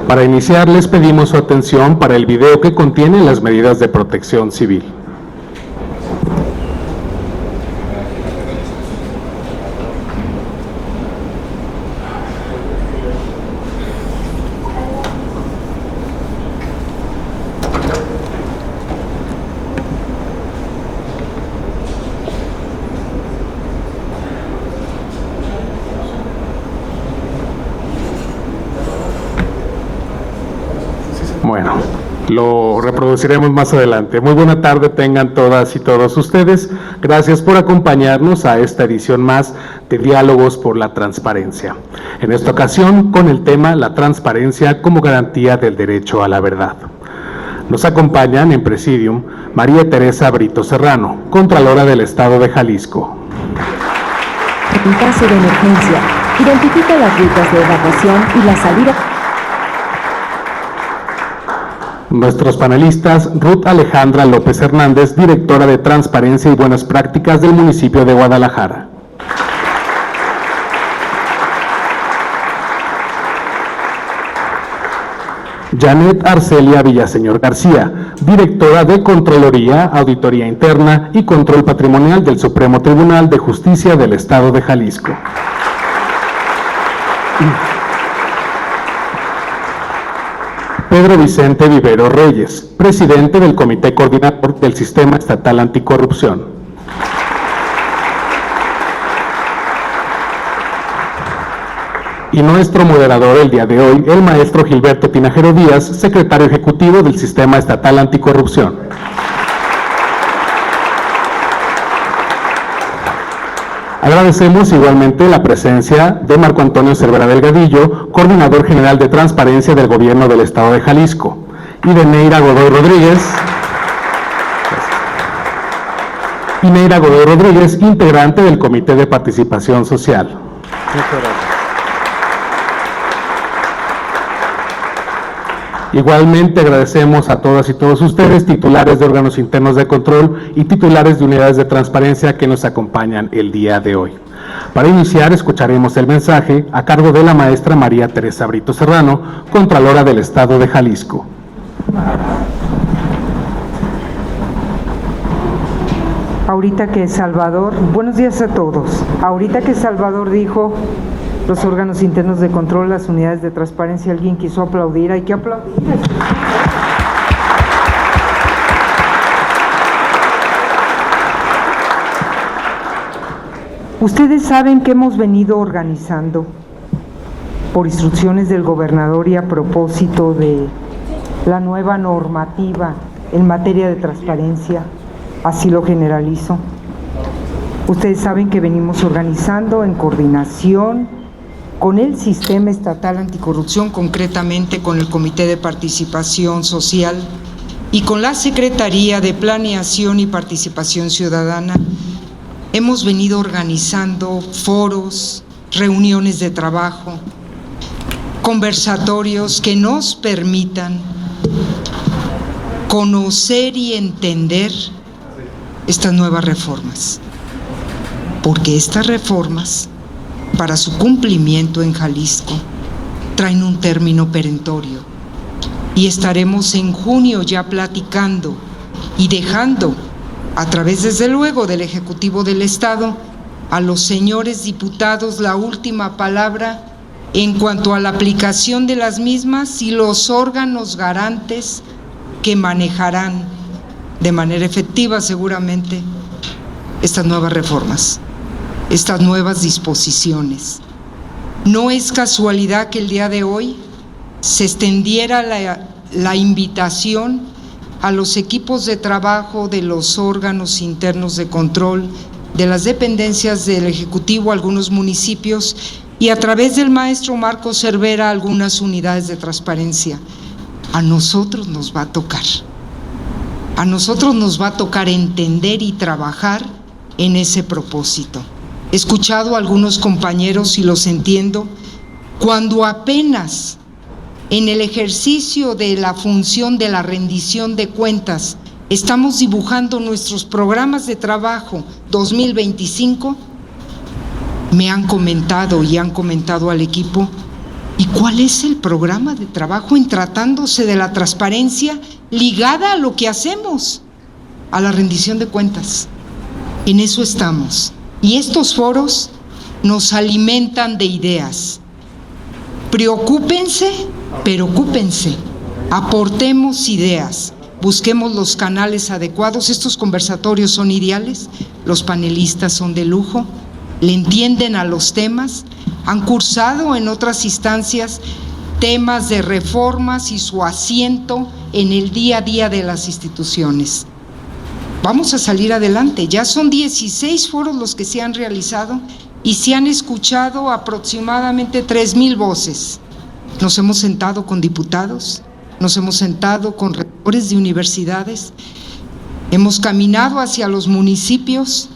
Para iniciar, les pedimos su atención para el video que contiene las medidas de protección civil. Bueno, lo reproduciremos más adelante. Muy buena tarde tengan todas y todos ustedes. Gracias por acompañarnos a esta edición más de Diálogos por la Transparencia. En esta ocasión con el tema La transparencia como garantía del derecho a la verdad. Nos acompañan en Presidium María Teresa Brito Serrano, Contralora del Estado de Jalisco. En caso de emergencia, identifica las rutas de evacuación y la salida. Nuestros panelistas, Ruth Alejandra López Hernández, directora de Transparencia y Buenas Prácticas del municipio de Guadalajara. Janet Arcelia Villaseñor García, directora de Contraloría, Auditoría Interna y Control Patrimonial del Supremo Tribunal de Justicia del Estado de Jalisco. Pedro Vicente Vivero Reyes, presidente del Comité Coordinador del Sistema Estatal Anticorrupción. Y nuestro moderador el día de hoy, el maestro Gilberto Tinajero Díaz, secretario ejecutivo del Sistema Estatal Anticorrupción. Agradecemos igualmente la presencia de Marco Antonio Cervera Delgadillo, coordinador general de Transparencia del Gobierno del Estado de Jalisco, y de Neira Godoy Rodríguez, integrante del Comité de Participación Social. Igualmente agradecemos a todas y todos ustedes, titulares de órganos internos de control y titulares de unidades de transparencia que nos acompañan el día de hoy. Para iniciar, escucharemos el mensaje a cargo de la maestra María Teresa Brito Serrano, Contralora del Estado de Jalisco. Ahorita que Salvador, buenos días a todos. Ahorita que Salvador dijo los órganos internos de control, las unidades de transparencia, alguien quiso aplaudir, hay que aplaudir. Ustedes saben que hemos venido organizando por instrucciones del gobernador y a propósito de la nueva normativa en materia de transparencia, así lo generalizo. Ustedes saben que venimos organizando en coordinación con el Sistema Estatal Anticorrupción, concretamente con el Comité de Participación Social y con la Secretaría de Planeación y Participación Ciudadana, hemos venido organizando foros, reuniones de trabajo, conversatorios que nos permitan conocer y entender estas nuevas reformas, porque estas reformas, para su cumplimiento en Jalisco, traen un término perentorio y estaremos en junio ya platicando y dejando, a través desde luego del Ejecutivo del Estado, a los señores diputados la última palabra en cuanto a la aplicación de las mismas y los órganos garantes que manejarán de manera efectiva seguramente estas nuevas reformas, estas nuevas disposiciones. No es casualidad que el día de hoy se extendiera la invitación a los equipos de trabajo de los órganos internos de control, de las dependencias del Ejecutivo, algunos municipios, y a través del maestro Marco Cervera, algunas unidades de transparencia. A nosotros nos va a tocar. A nosotros nos va a tocar entender y trabajar en ese propósito. He escuchado a algunos compañeros y los entiendo, cuando apenas en el ejercicio de la función de la rendición de cuentas estamos dibujando nuestros programas de trabajo 2025, me han comentado y han comentado al equipo ¿Y cuál es el programa de trabajo en tratándose de la transparencia ligada a lo que hacemos? A la rendición de cuentas. En eso estamos. Y estos foros nos alimentan de ideas. Preocúpense, pero ocúpense. Aportemos ideas. Busquemos los canales adecuados. Estos conversatorios son ideales. Los panelistas son de lujo. Le entienden a los temas. Han cursado en otras instancias temas de reformas y su asiento en el día a día de las instituciones. Vamos a salir adelante. Ya son 16 foros los que se han realizado y se han escuchado aproximadamente 3,000 voces. Nos hemos sentado con diputados, nos hemos sentado con rectores de universidades, hemos caminado hacia los municipios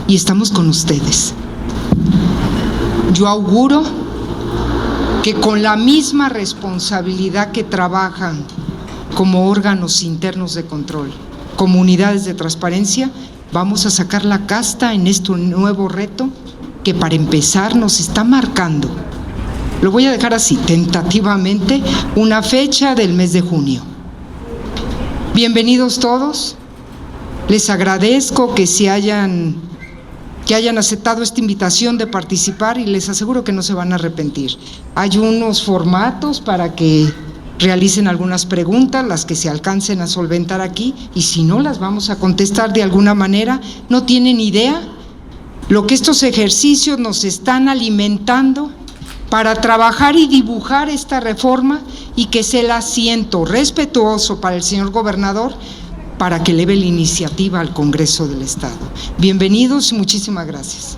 y estamos con ustedes. Yo auguro que con la misma responsabilidad que trabajan como órganos internos de control, comunidades de transparencia, vamos a sacar la casta en este nuevo reto que para empezar nos está marcando. Lo voy a dejar así, tentativamente, una fecha del mes de junio. Bienvenidos todos. Les agradezco que hayan aceptado esta invitación de participar y les aseguro que no se van a arrepentir. Hay unos formatos para que realicen algunas preguntas, las que se alcancen a solventar aquí, y si no, las vamos a contestar de alguna manera. No tienen idea lo que estos ejercicios nos están alimentando para trabajar y dibujar esta reforma y que sea el asiento respetuoso para el señor gobernador para que eleve la iniciativa al Congreso del Estado. Bienvenidos y muchísimas gracias.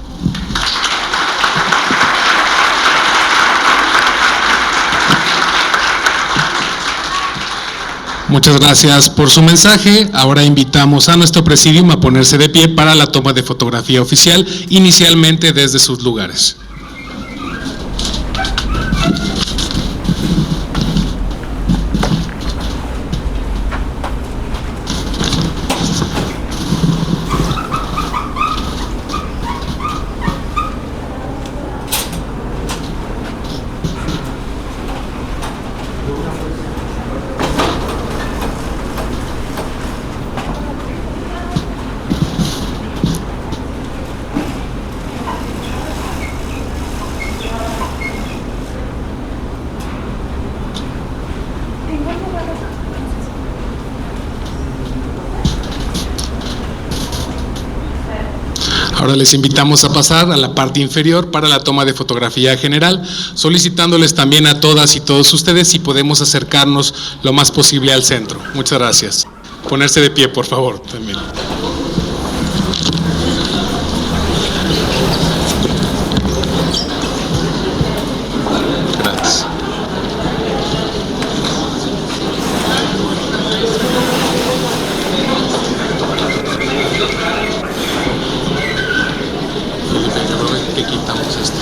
Muchas gracias por su mensaje. Ahora invitamos a nuestro presidium a ponerse de pie para la toma de fotografía oficial, inicialmente desde sus lugares. Ahora les invitamos a pasar a la parte inferior para la toma de fotografía general, solicitándoles también a todas y todos ustedes si podemos acercarnos lo más posible al centro. Muchas gracias. Ponerse de pie, por favor, también. Gracias. Que quitamos esto.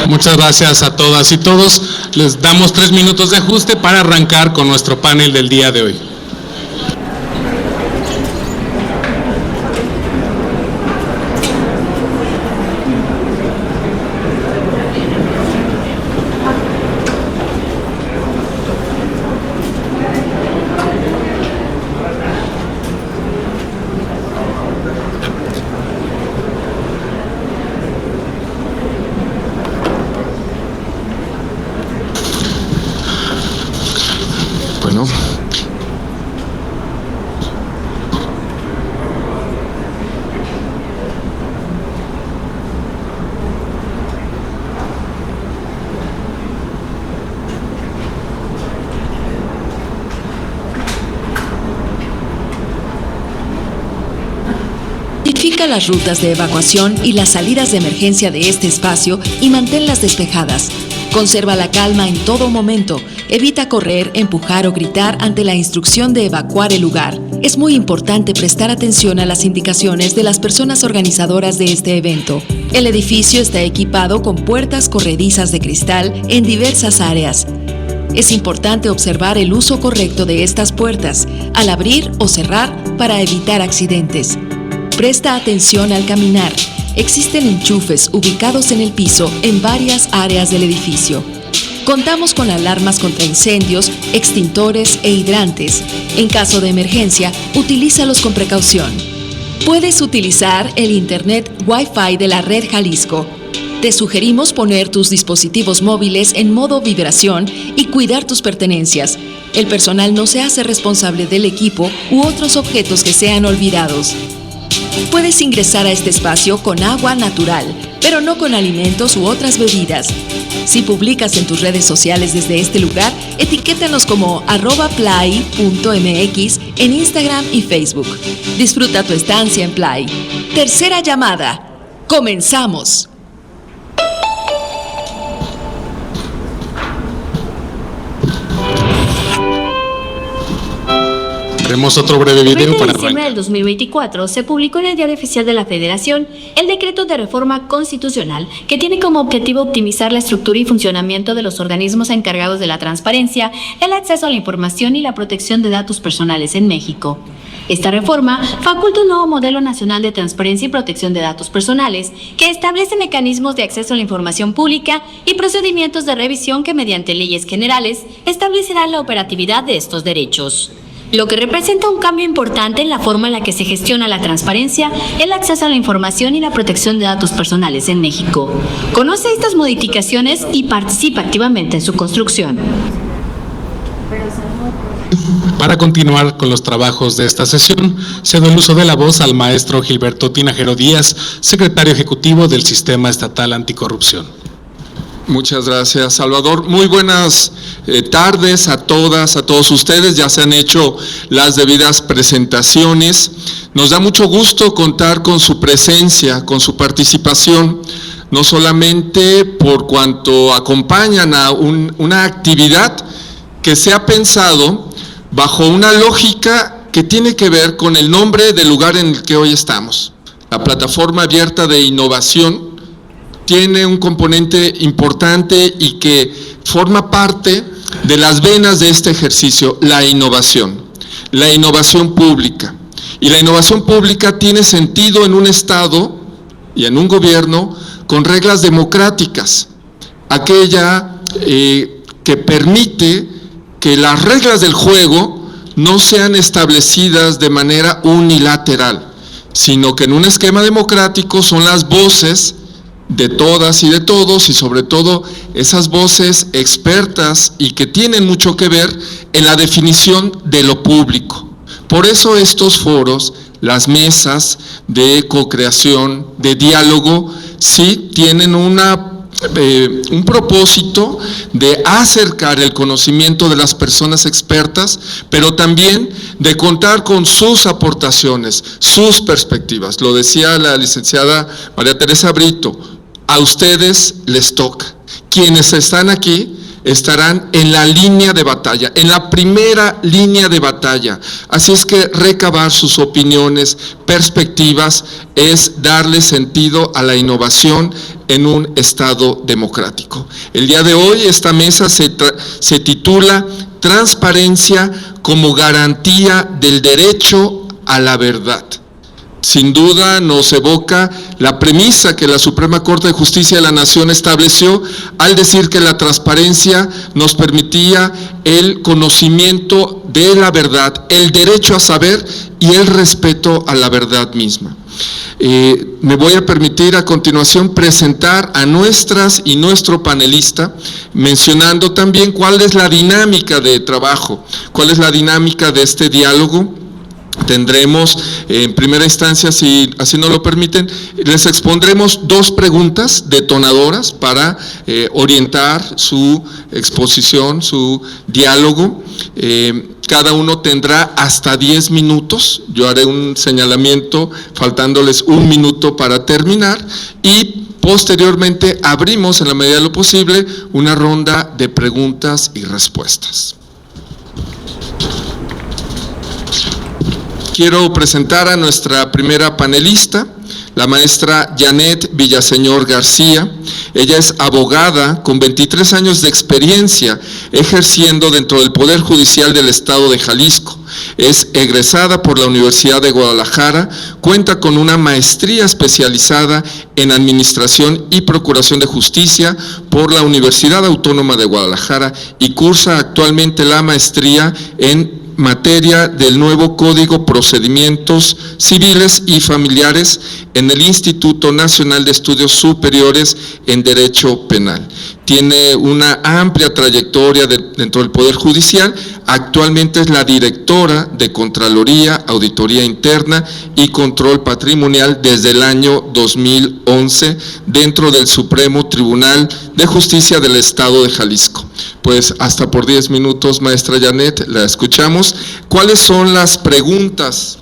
Muchas gracias a todas y todos. Les damos 3 minutos de ajuste para arrancar con nuestro panel del día de hoy. Verifica las rutas de evacuación y las salidas de emergencia de este espacio y manténlas despejadas. Conserva la calma en todo momento. Evita correr, empujar o gritar ante la instrucción de evacuar el lugar. Es muy importante prestar atención a las indicaciones de las personas organizadoras de este evento. El edificio está equipado con puertas corredizas de cristal en diversas áreas. Es importante observar el uso correcto de estas puertas al abrir o cerrar para evitar accidentes. Presta atención al caminar. Existen enchufes ubicados en el piso en varias áreas del edificio. Contamos con alarmas contra incendios, extintores e hidrantes. En caso de emergencia, utilízalos con precaución. Puedes utilizar el Internet Wi-Fi de la Red Jalisco. Te sugerimos poner tus dispositivos móviles en modo vibración y cuidar tus pertenencias. El personal no se hace responsable del equipo u otros objetos que sean olvidados. Puedes ingresar a este espacio con agua natural, pero no con alimentos u otras bebidas. Si publicas en tus redes sociales desde este lugar, etiquétanos como @play.mx en Instagram y Facebook. Disfruta tu estancia en Play. Tercera llamada. ¡Comenzamos! Tenemos otro breve video para En diciembre del 2024 se publicó en el Diario Oficial de la Federación el Decreto de Reforma Constitucional que tiene como objetivo optimizar la estructura y funcionamiento de los organismos encargados de la transparencia, el acceso a la información y la protección de datos personales en México. Esta reforma faculta un nuevo modelo nacional de transparencia y protección de datos personales que establece mecanismos de acceso a la información pública y procedimientos de revisión que mediante leyes generales establecerán la operatividad de estos derechos, lo que representa un cambio importante en la forma en la que se gestiona la transparencia, el acceso a la información y la protección de datos personales en México. Conoce estas modificaciones y participa activamente en su construcción. Para continuar con los trabajos de esta sesión, cedo el uso de la voz al maestro Gilberto Tinajero Díaz, secretario ejecutivo del Sistema Estatal Anticorrupción. Muchas gracias, Salvador. Muy buenas tardes a todas, a todos ustedes. Ya se han hecho las debidas presentaciones. Nos da mucho gusto contar con su presencia, con su participación, no solamente por cuanto acompañan a una actividad que se ha pensado bajo una lógica que tiene que ver con el nombre del lugar en el que hoy estamos. La Plataforma Abierta de Innovación tiene un componente importante y que forma parte de las venas de este ejercicio, la innovación pública. Y la innovación pública tiene sentido en un Estado y en un gobierno con reglas democráticas, aquella que permite que las reglas del juego no sean establecidas de manera unilateral, sino que en un esquema democrático son las voces de todas y de todos, y sobre todo esas voces expertas y que tienen mucho que ver en la definición de lo público. Por eso estos foros, las mesas de co-creación, de diálogo, sí tienen un propósito de acercar el conocimiento de las personas expertas, pero también de contar con sus aportaciones, sus perspectivas. Lo decía la licenciada María Teresa Brito, a ustedes les toca. Quienes están aquí estarán en la línea de batalla, en la primera línea de batalla. Así es que recabar sus opiniones, perspectivas, es darle sentido a la innovación en un Estado democrático. El día de hoy esta mesa se titula Transparencia como garantía del derecho a la verdad. Sin duda nos evoca la premisa que la Suprema Corte de Justicia de la Nación estableció al decir que la transparencia nos permitía el conocimiento de la verdad, el derecho a saber y el respeto a la verdad misma. Me voy a permitir a continuación presentar a nuestras y nuestro panelista, mencionando también cuál es la dinámica de trabajo, cuál es la dinámica de este diálogo. tendremos en primera instancia, si así nos lo permiten, les expondremos 2 preguntas detonadoras para orientar su exposición, su diálogo. Cada uno tendrá hasta 10 minutos, yo haré un señalamiento faltándoles 1 minuto para terminar y posteriormente abrimos en la medida de lo posible una ronda de preguntas y respuestas. Quiero presentar a nuestra primera panelista, la maestra Janet Villaseñor García. Ella es abogada con 23 años de experiencia ejerciendo dentro del Poder Judicial del Estado de Jalisco. Es egresada por la Universidad de Guadalajara, cuenta con una maestría especializada en Administración y Procuración de Justicia por la Universidad Autónoma de Guadalajara y cursa actualmente la maestría en materia del nuevo Código Procedimientos Civiles y Familiares en el Instituto Nacional de Estudios Superiores en Derecho Penal. Tiene una amplia trayectoria dentro del Poder Judicial. Actualmente es la directora de Contraloría, Auditoría Interna y Control Patrimonial desde el año 2011 dentro del Supremo Tribunal de Justicia del Estado de Jalisco. Pues hasta por 10 minutos, maestra Janet, la escuchamos. ¿Cuáles son las preguntas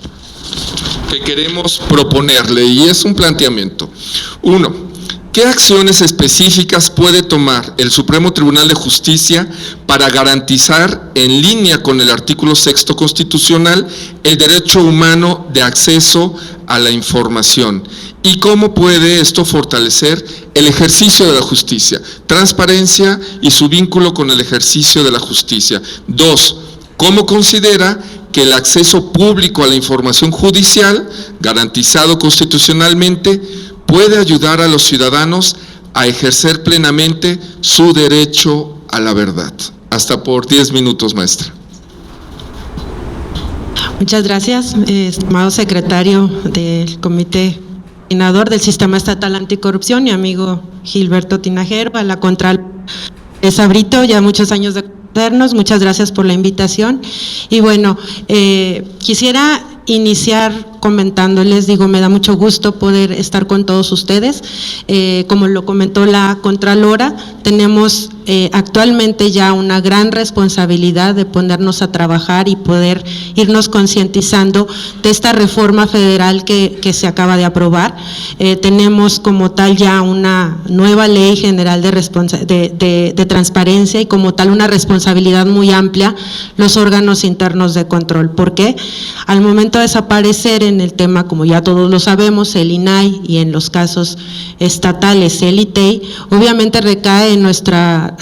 que queremos proponerle? Y es un planteamiento. 1. ¿Qué acciones específicas puede tomar el Supremo Tribunal de Justicia para garantizar, en línea con el artículo 6º constitucional, el derecho humano de acceso a la información? ¿Y cómo puede esto fortalecer el ejercicio de la justicia? Transparencia y su vínculo con el ejercicio de la justicia. 2. ¿Cómo considera que el acceso público a la información judicial, garantizado constitucionalmente, puede ayudar a los ciudadanos a ejercer plenamente su derecho a la verdad? Hasta por 10 minutos, maestra. Muchas gracias, estimado secretario del Comité Coordinador del Sistema Estatal Anticorrupción, mi amigo Gilberto Tinajero, a la Contralora Sabrito, ya muchos años de conocernos, muchas gracias por la invitación. Y bueno, quisiera iniciar comentándoles, me da mucho gusto poder estar con todos ustedes. Como lo comentó la Contralora, tenemos actualmente ya una gran responsabilidad de ponernos a trabajar y poder irnos concientizando de esta reforma federal que se acaba de aprobar. Tenemos como tal ya una nueva ley general de transparencia y como tal una responsabilidad muy amplia los órganos internos de control. ¿Por qué? Al momento de desaparecer en el tema, como ya todos lo sabemos, el INAI y en los casos estatales el ITEI, obviamente recae en nuestra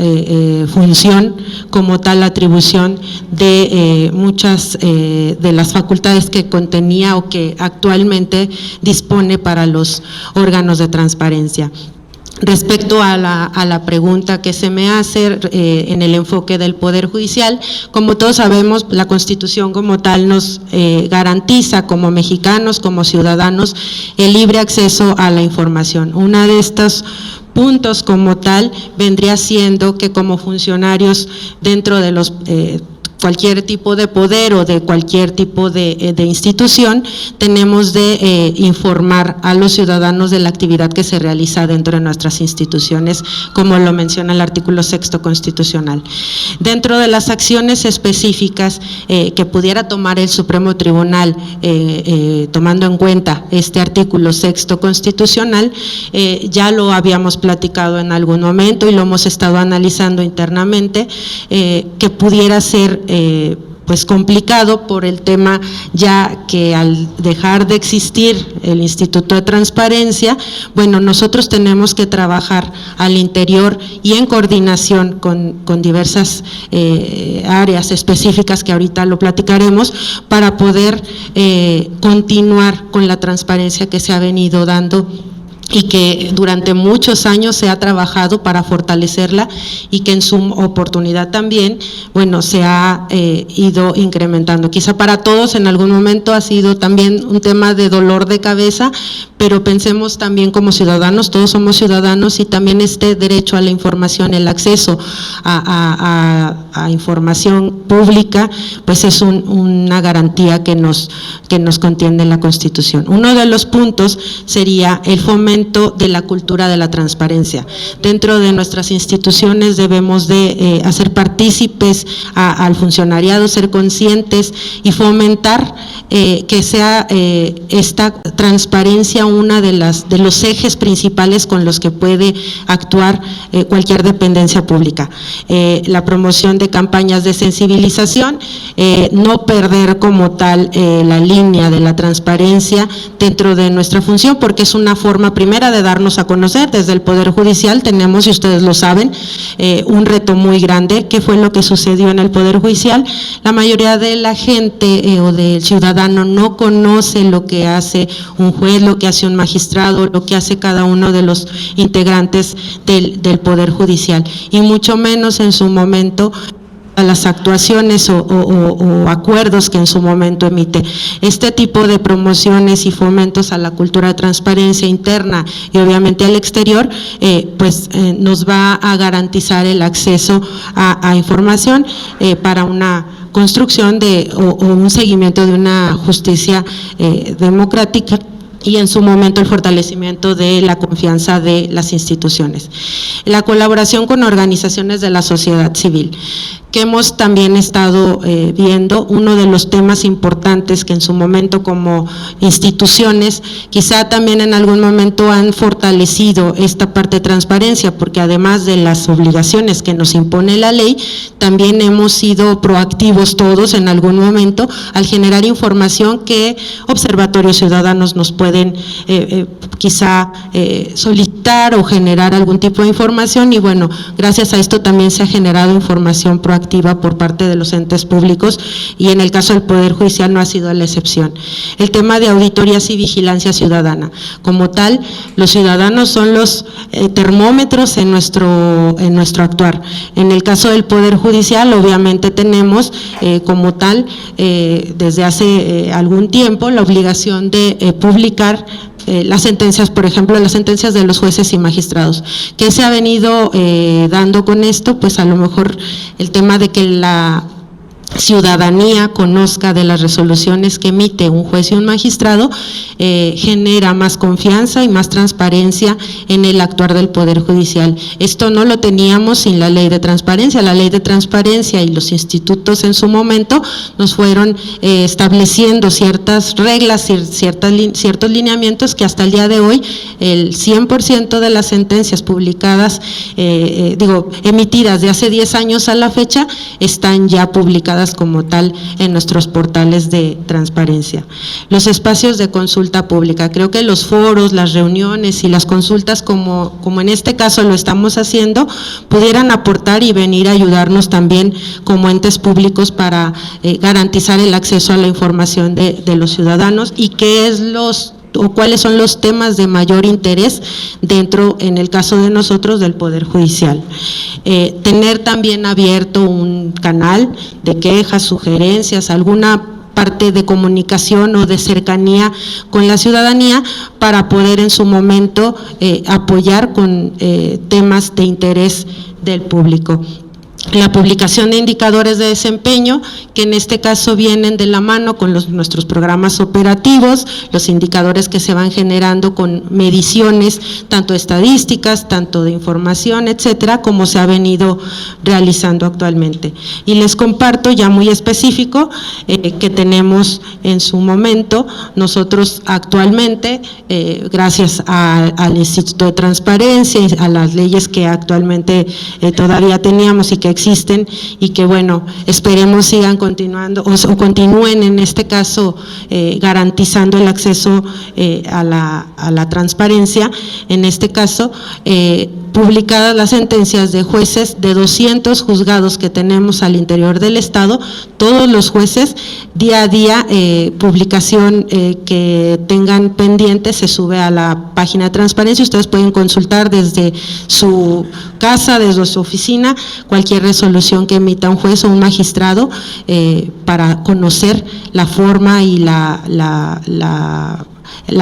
función como tal la atribución de muchas de las facultades que contenía o que actualmente dispone para los órganos de transparencia. Respecto a la pregunta que se me hace en el enfoque del Poder Judicial, como todos sabemos, la Constitución como tal nos garantiza como mexicanos, como ciudadanos, el libre acceso a la información. Una de estas puntos como tal vendría siendo que como funcionarios dentro de los cualquier tipo de poder o de cualquier tipo de institución, tenemos de informar a los ciudadanos de la actividad que se realiza dentro de nuestras instituciones, como lo menciona el artículo 6º constitucional. Dentro de las acciones específicas que pudiera tomar el Supremo Tribunal, tomando en cuenta este artículo 6º constitucional, ya lo habíamos platicado en algún momento y lo hemos estado analizando internamente, que pudiera ser pues complicado por el tema, ya que al dejar de existir el Instituto de Transparencia, bueno, nosotros tenemos que trabajar al interior y en coordinación con diversas áreas específicas que ahorita lo platicaremos, para poder continuar con la transparencia que se ha venido dando y que durante muchos años se ha trabajado para fortalecerla y que en su oportunidad también, bueno, se ha ido incrementando. Quizá para todos en algún momento ha sido también un tema de dolor de cabeza, pero pensemos también como ciudadanos, todos somos ciudadanos y también este derecho a la información, el acceso a información pública, pues es una garantía que nos contiene la Constitución. Uno de los puntos sería el fomento de la cultura de la transparencia. Dentro de nuestras instituciones debemos de hacer partícipes al funcionariado, ser conscientes y fomentar que sea esta transparencia una de los ejes principales con los que puede actuar cualquier dependencia pública. La promoción de campañas de sensibilización, no perder como tal la línea de la transparencia dentro de nuestra función, porque es una forma primera de darnos a conocer. Desde el Poder Judicial tenemos, y ustedes lo saben, un reto muy grande. ¿Qué fue lo que sucedió en el Poder Judicial? La mayoría de la gente o del ciudadano no conoce lo que hace un juez, lo que hace un magistrado, lo que hace cada uno de los integrantes del Poder Judicial, y mucho menos en su momento a las actuaciones o acuerdos que en su momento emite. Este tipo de promociones y fomentos a la cultura de transparencia interna y obviamente al exterior, nos va a garantizar el acceso a información para una construcción o un seguimiento de una justicia democrática, y en su momento el fortalecimiento de la confianza de las instituciones. La colaboración con organizaciones de la sociedad civil, que hemos también estado viendo, uno de los temas importantes que en su momento como instituciones, quizá también en algún momento han fortalecido esta parte de transparencia, porque además de las obligaciones que nos impone la ley, también hemos sido proactivos todos en algún momento al generar información que observatorios ciudadanos nos pueden quizá solicitar o generar algún tipo de información, y bueno, gracias a esto también se ha generado información proactiva por parte de los entes públicos, y en el caso del Poder Judicial no ha sido la excepción. El tema de auditorías y vigilancia ciudadana. Como tal, los ciudadanos son los termómetros en nuestro actuar. En el caso del Poder Judicial, obviamente tenemos como tal, desde hace algún tiempo, la obligación de publicar las sentencias, por ejemplo, las sentencias de los jueces y magistrados. ¿Qué se ha venido dando con esto? Pues a lo mejor el tema de que la ciudadanía conozca de las resoluciones que emite un juez y un magistrado, genera más confianza y más transparencia en el actuar del Poder Judicial. Esto no lo teníamos sin la Ley de Transparencia. La Ley de Transparencia y los institutos en su momento nos fueron estableciendo ciertas reglas, ciertos lineamientos que hasta el día de hoy el 100% de las sentencias publicadas, emitidas de hace 10 años a la fecha, están ya publicadas como tal en nuestros portales de transparencia. Los espacios de consulta pública, creo que los foros, las reuniones y las consultas, como en este caso lo estamos haciendo, pudieran aportar y venir a ayudarnos también como entes públicos para garantizar el acceso a la información de los ciudadanos, y cuáles son los temas de mayor interés dentro, en el caso de nosotros, del Poder Judicial. Tener también abierto un canal de quejas, sugerencias, alguna parte de comunicación o de cercanía con la ciudadanía para poder en su momento apoyar con temas de interés del público. La publicación de indicadores de desempeño, que en este caso vienen de la mano con nuestros programas operativos, los indicadores que se van generando con mediciones, tanto estadísticas, tanto de información, etcétera, como se ha venido realizando actualmente. Y les comparto ya muy específico que tenemos en su momento, nosotros actualmente, gracias al Instituto de Transparencia y a las leyes que actualmente todavía teníamos y que existen, y que bueno, esperemos sigan continuando o continúen en este caso garantizando el acceso a la transparencia. En este caso publicadas las sentencias de jueces de 200 juzgados que tenemos al interior del Estado. Todos los jueces, día a día, publicación que tengan pendiente se sube a la página de transparencia. Ustedes pueden consultar desde su casa, desde su oficina, cualquier resolución que emita un juez o un magistrado para conocer la forma y la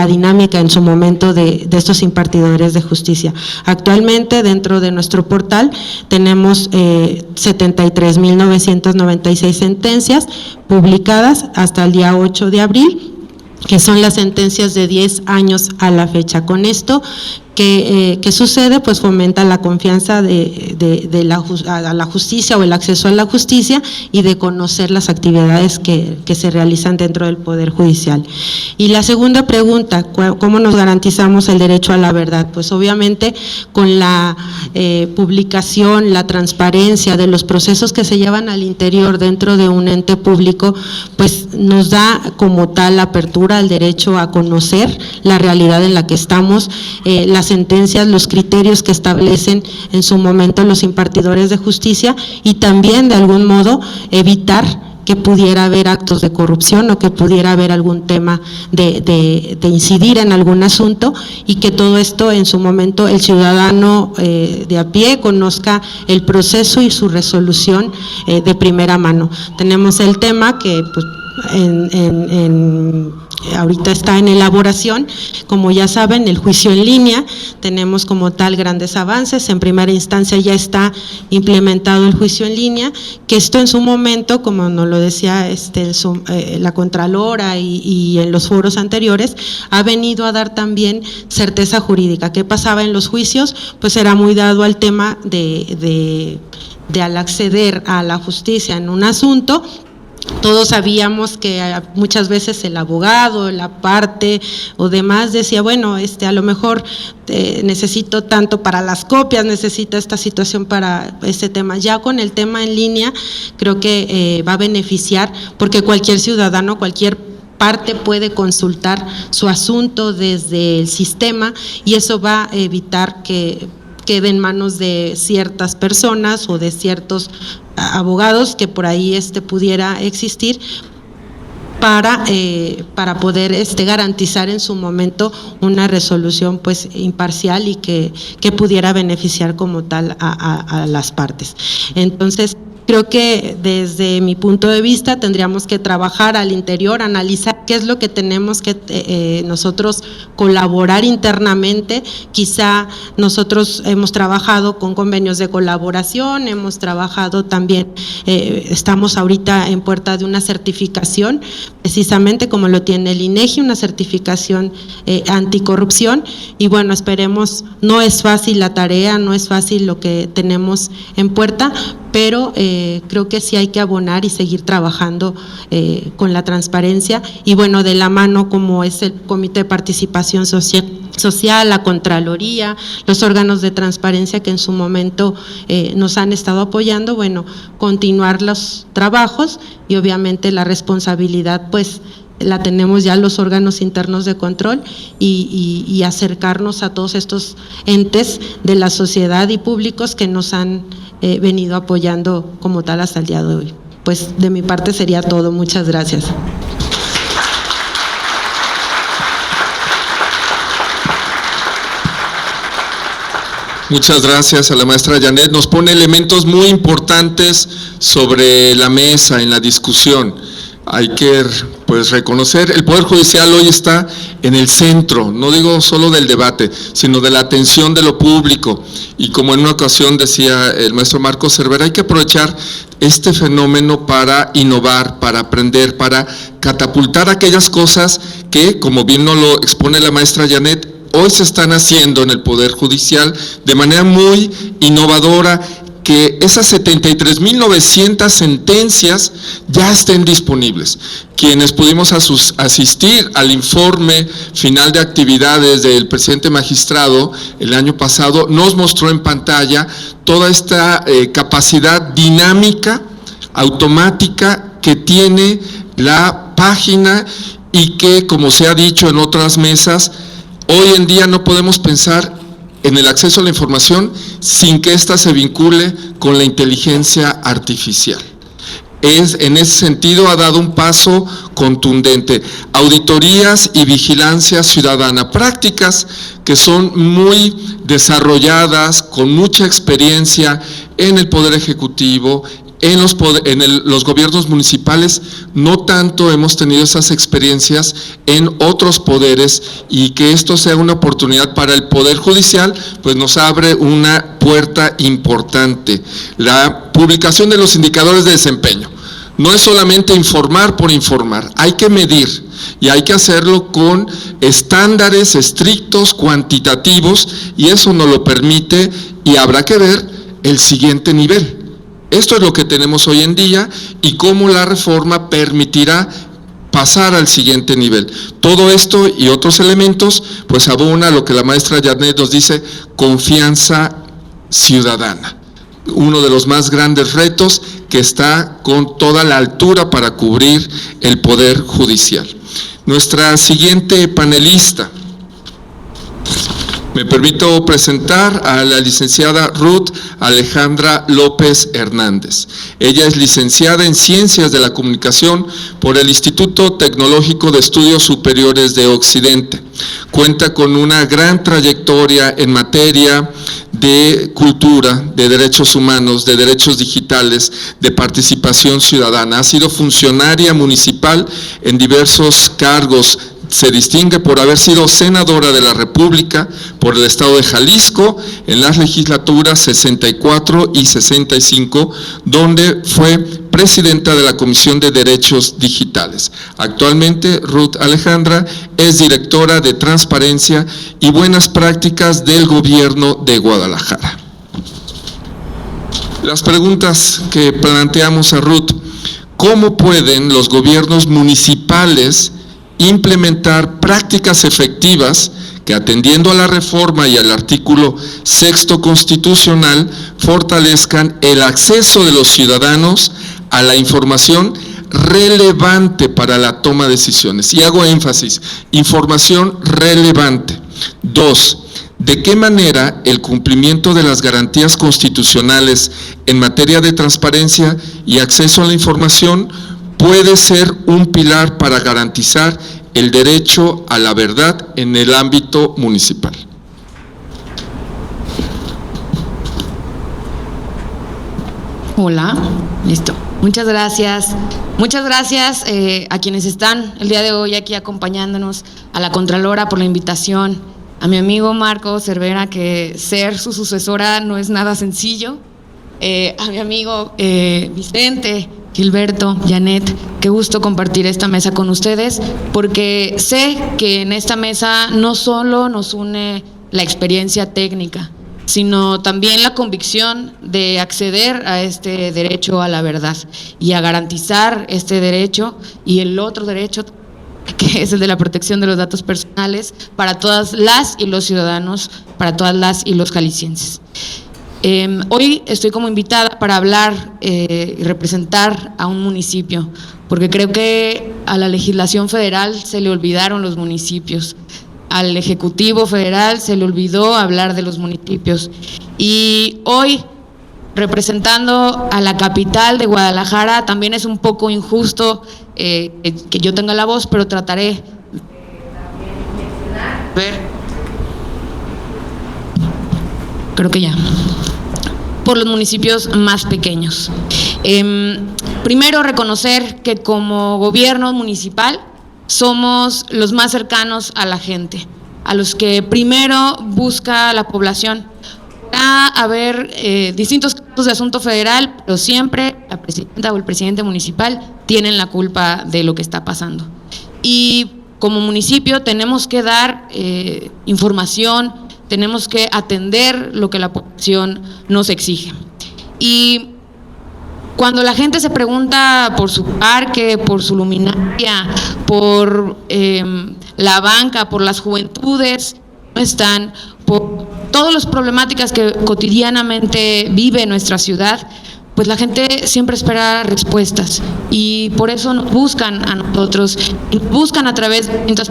dinámica en su momento de estos impartidores de justicia. Actualmente, dentro de nuestro portal, tenemos 73.996 sentencias publicadas hasta el día 8 de abril, que son las sentencias de 10 años a la fecha. Con esto, ¿qué sucede? Pues fomenta la confianza a la justicia o el acceso a la justicia y de conocer las actividades que se realizan dentro del Poder Judicial. Y la segunda pregunta, ¿cómo nos garantizamos el derecho a la verdad? Pues obviamente con la publicación, la transparencia de los procesos que se llevan al interior dentro de un ente público, pues nos da como tal apertura al derecho a conocer la realidad en la que estamos, las sentencias, los criterios que establecen en su momento los impartidores de justicia, y también de algún modo evitar que pudiera haber actos de corrupción o que pudiera haber algún tema de incidir en algún asunto, y que todo esto en su momento el ciudadano de a pie conozca el proceso y su resolución de primera mano. Tenemos el tema que pues ahorita está en elaboración, como ya saben, el juicio en línea. Tenemos como tal grandes avances. En primera instancia ya está implementado el juicio en línea, que esto en su momento, como nos lo decía la Contralora y en los foros anteriores, ha venido a dar también certeza jurídica. ¿Qué pasaba en los juicios? Pues era muy dado al tema de al acceder a la justicia en un asunto, todos sabíamos que muchas veces el abogado, la parte o demás decía, bueno, a lo mejor necesito tanto para las copias, necesito esta situación para este tema. Ya con el tema en línea creo que va a beneficiar, porque cualquier ciudadano, cualquier parte puede consultar su asunto desde el sistema, y eso va a evitar que quede en manos de ciertas personas o de ciertos abogados que por ahí pudiera existir, para poder garantizar en su momento una resolución pues imparcial y que pudiera beneficiar como tal a las partes. Entonces, creo que desde mi punto de vista tendríamos que trabajar al interior, analizar qué es lo que tenemos que nosotros colaborar internamente. Quizá nosotros hemos trabajado con convenios de colaboración, hemos trabajado también, estamos ahorita en puerta de una certificación, precisamente como lo tiene el INEGI, una certificación anticorrupción, y bueno, esperemos. No es fácil la tarea, no es fácil lo que tenemos en puerta, pero creo que sí hay que abonar y seguir trabajando con la transparencia, y bueno, de la mano como es el Comité de Participación Social, la Contraloría, los órganos de transparencia que en su momento nos han estado apoyando, bueno, continuar los trabajos, y obviamente la responsabilidad pues la tenemos ya los órganos internos de control, y acercarnos a todos estos entes de la sociedad y públicos que nos han venido apoyando como tal hasta el día de hoy. Pues de mi parte sería todo. Muchas gracias. Muchas gracias a la maestra Janet. Nos pone elementos muy importantes sobre la mesa en la discusión. Hay que pues reconocer, el Poder Judicial hoy está en el centro, no digo solo del debate, sino de la atención de lo público, y como en una ocasión decía el maestro Marcos Cervera, hay que aprovechar este fenómeno para innovar, para aprender, para catapultar aquellas cosas que, como bien nos lo expone la maestra Janet, hoy se están haciendo en el Poder Judicial de manera muy innovadora, que esas 73.900 sentencias ya estén disponibles. Quienes pudimos asistir al informe final de actividades del presidente magistrado el año pasado, nos mostró en pantalla toda esta capacidad dinámica, automática que tiene la página, y que, como se ha dicho en otras mesas, hoy en día no podemos pensar en el acceso a la información sin que ésta se vincule con la inteligencia artificial. En ese sentido ha dado un paso contundente. Auditorías y vigilancia ciudadana, prácticas que son muy desarrolladas, con mucha experiencia en el Poder Ejecutivo, en los gobiernos municipales. No tanto hemos tenido esas experiencias en otros poderes, y que esto sea una oportunidad para el Poder Judicial, pues nos abre una puerta importante. La publicación de los indicadores de desempeño no es solamente informar por informar, hay que medir, y hay que hacerlo con estándares estrictos, cuantitativos, y eso nos lo permite, y habrá que ver el siguiente nivel. Esto es lo que tenemos hoy en día, y cómo la reforma permitirá pasar al siguiente nivel. Todo esto y otros elementos pues abona lo que la maestra Janet nos dice: confianza ciudadana. Uno de los más grandes retos que está con toda la altura para cubrir el Poder Judicial. Nuestra siguiente panelista. Me permito presentar a la licenciada Ruth Alejandra López Hernández. Ella es licenciada en Ciencias de la Comunicación por el Instituto Tecnológico de Estudios Superiores de Occidente. Cuenta con una gran trayectoria en materia de cultura, de derechos humanos, de derechos digitales, de participación ciudadana. Ha sido funcionaria municipal en diversos cargos. Se distingue por haber sido senadora de la República por el estado de Jalisco en las legislaturas 64 y 65, donde fue presidenta de la Comisión de Derechos Digitales. Actualmente, Ruth Alejandra es directora de Transparencia y Buenas Prácticas del Gobierno de Guadalajara. Las preguntas que planteamos a Ruth: ¿cómo pueden los gobiernos municipales implementar prácticas efectivas que, atendiendo a la reforma y al artículo 6º constitucional, fortalezcan el acceso de los ciudadanos a la información relevante para la toma de decisiones? Y hago énfasis: información relevante. 2. ¿De qué manera el cumplimiento de las garantías constitucionales en materia de transparencia y acceso a la información puede ser un pilar para garantizar el derecho a la verdad en el ámbito municipal? Hola, listo. Muchas gracias. Muchas gracias a quienes están el día de hoy aquí acompañándonos, a la Contralora por la invitación, a mi amigo Marco Cervera, que ser su sucesora no es nada sencillo, a mi amigo Vicente, Gilberto, Janet, qué gusto compartir esta mesa con ustedes, porque sé que en esta mesa no solo nos une la experiencia técnica, sino también la convicción de acceder a este derecho a la verdad y a garantizar este derecho y el otro derecho, que es el de la protección de los datos personales para todas las y los ciudadanos, para todas las y los jaliscienses. Hoy estoy como invitada para hablar y representar a un municipio, porque creo que a la legislación federal se le olvidaron los municipios, al Ejecutivo Federal se le olvidó hablar de los municipios, y hoy, representando a la capital de Guadalajara, también es un poco injusto que yo tenga la voz, pero trataré de ver. Creo que ya. Por los municipios más pequeños. Primero, reconocer que como gobierno municipal somos los más cercanos a la gente, a los que primero busca la población. Va a haber distintos casos de asunto federal, pero siempre la presidenta o el presidente municipal tienen la culpa de lo que está pasando. Y como municipio tenemos que dar información, tenemos que atender lo que la población nos exige. Y cuando la gente se pregunta por su parque, por su luminaria, por la banca, por las juventudes no están, por todas las problemáticas que cotidianamente vive nuestra ciudad, pues la gente siempre espera respuestas, y por eso nos buscan a nosotros, y buscan a través de distintas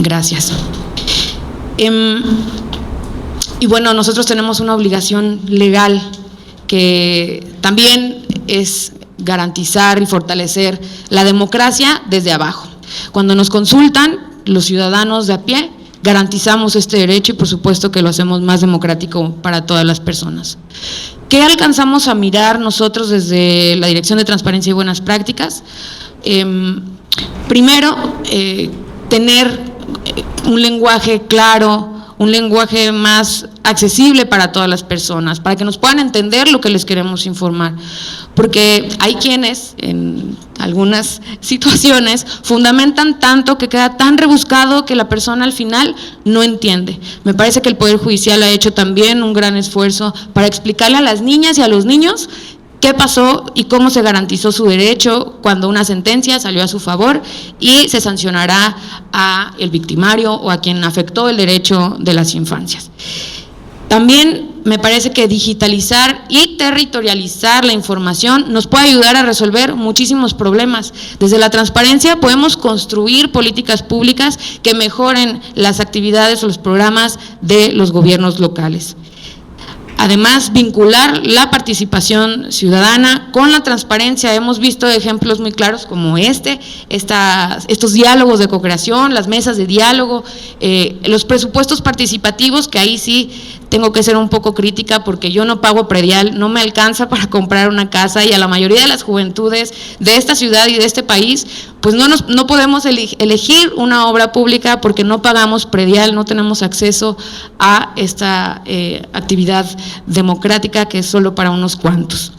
Gracias. Y bueno, nosotros tenemos una obligación legal que también es garantizar y fortalecer la democracia desde abajo. Cuando nos consultan, los ciudadanos de a pie, garantizamos este derecho y por supuesto que lo hacemos más democrático para todas las personas. ¿Qué alcanzamos a mirar nosotros desde la Dirección de Transparencia y Buenas Prácticas? Primero, tener un lenguaje claro, un lenguaje más accesible para todas las personas, para que nos puedan entender lo que les queremos informar, porque hay quienes en algunas situaciones fundamentan tanto que queda tan rebuscado que la persona al final no entiende. Me parece que el Poder Judicial ha hecho también un gran esfuerzo para explicarle a las niñas y a los niños qué pasó y cómo se garantizó su derecho cuando una sentencia salió a su favor y se sancionará a el victimario o a quien afectó el derecho de las infancias. También me parece que digitalizar y territorializar la información nos puede ayudar a resolver muchísimos problemas. Desde la transparencia podemos construir políticas públicas que mejoren las actividades o los programas de los gobiernos locales. Además, vincular la participación ciudadana con la transparencia. Hemos visto ejemplos muy claros como estos diálogos de co-creación, las mesas de diálogo, los presupuestos participativos, que ahí sí tengo que ser un poco crítica porque yo no pago predial, no me alcanza para comprar una casa y a la mayoría de las juventudes de esta ciudad y de este país, pues no podemos elegir una obra pública porque no pagamos predial, no tenemos acceso a esta actividad democrática que es solo para unos cuantos.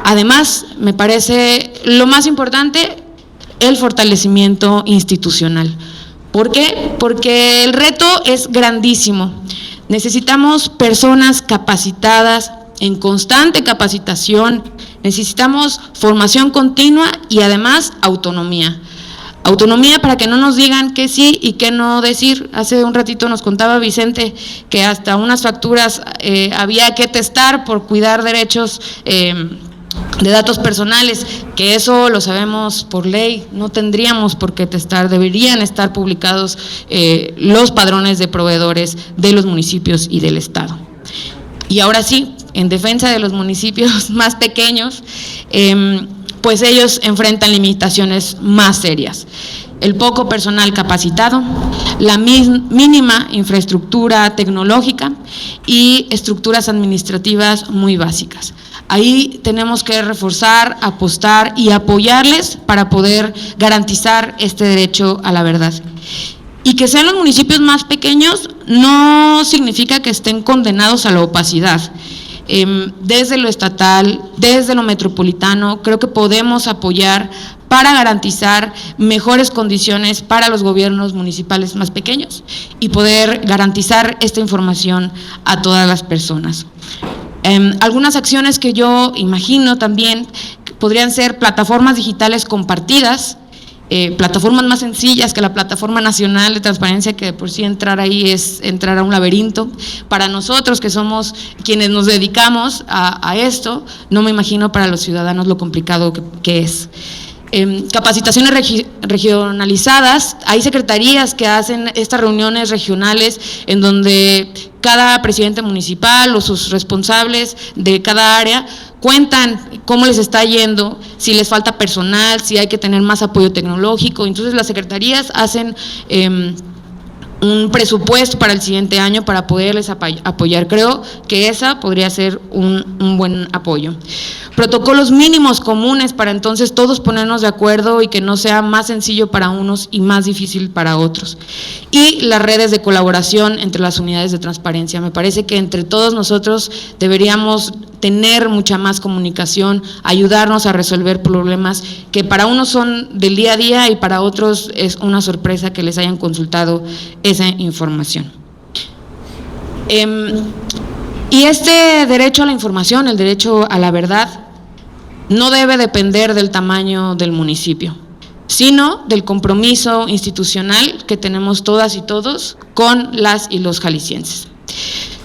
Además, me parece lo más importante, el fortalecimiento institucional. ¿Por qué? Porque el reto es grandísimo. Necesitamos personas capacitadas, en constante capacitación, necesitamos formación continua y además autonomía. Autonomía para que no nos digan qué sí y qué no decir. Hace un ratito nos contaba Vicente que hasta unas facturas había que testar por cuidar derechos de datos personales, que eso lo sabemos por ley, no tendríamos por qué testar, deberían estar publicados los padrones de proveedores de los municipios y del Estado. Y ahora sí, en defensa de los municipios más pequeños, pues ellos enfrentan limitaciones más serias. El poco personal capacitado, la mínima infraestructura tecnológica y estructuras administrativas muy básicas. Ahí tenemos que reforzar, apostar y apoyarles para poder garantizar este derecho a la verdad. Y que sean los municipios más pequeños no significa que estén condenados a la opacidad. Desde lo estatal, desde lo metropolitano, creo que podemos apoyar para garantizar mejores condiciones para los gobiernos municipales más pequeños y poder garantizar esta información a todas las personas. Algunas acciones que yo imagino también podrían ser plataformas digitales compartidas, plataformas más sencillas que la Plataforma Nacional de Transparencia, que de por sí entrar ahí es entrar a un laberinto. Para nosotros que somos quienes nos dedicamos a esto, no me imagino para los ciudadanos lo complicado que es. Capacitaciones regionalizadas, hay secretarías que hacen estas reuniones regionales en donde cada presidente municipal o sus responsables de cada área cuentan cómo les está yendo, si les falta personal, si hay que tener más apoyo tecnológico. Entonces las secretarías hacen un presupuesto para el siguiente año para poderles apoyar. Creo que esa podría ser un buen apoyo. Protocolos mínimos comunes para entonces todos ponernos de acuerdo y que no sea más sencillo para unos y más difícil para otros. Y las redes de colaboración entre las unidades de transparencia. Me parece que entre todos nosotros deberíamos tener mucha más comunicación, ayudarnos a resolver problemas que para unos son del día a día y para otros es una sorpresa que les hayan consultado esa información. Y este derecho a la información, el derecho a la verdad, no debe depender del tamaño del municipio, sino del compromiso institucional que tenemos todas y todos con las y los jaliscienses.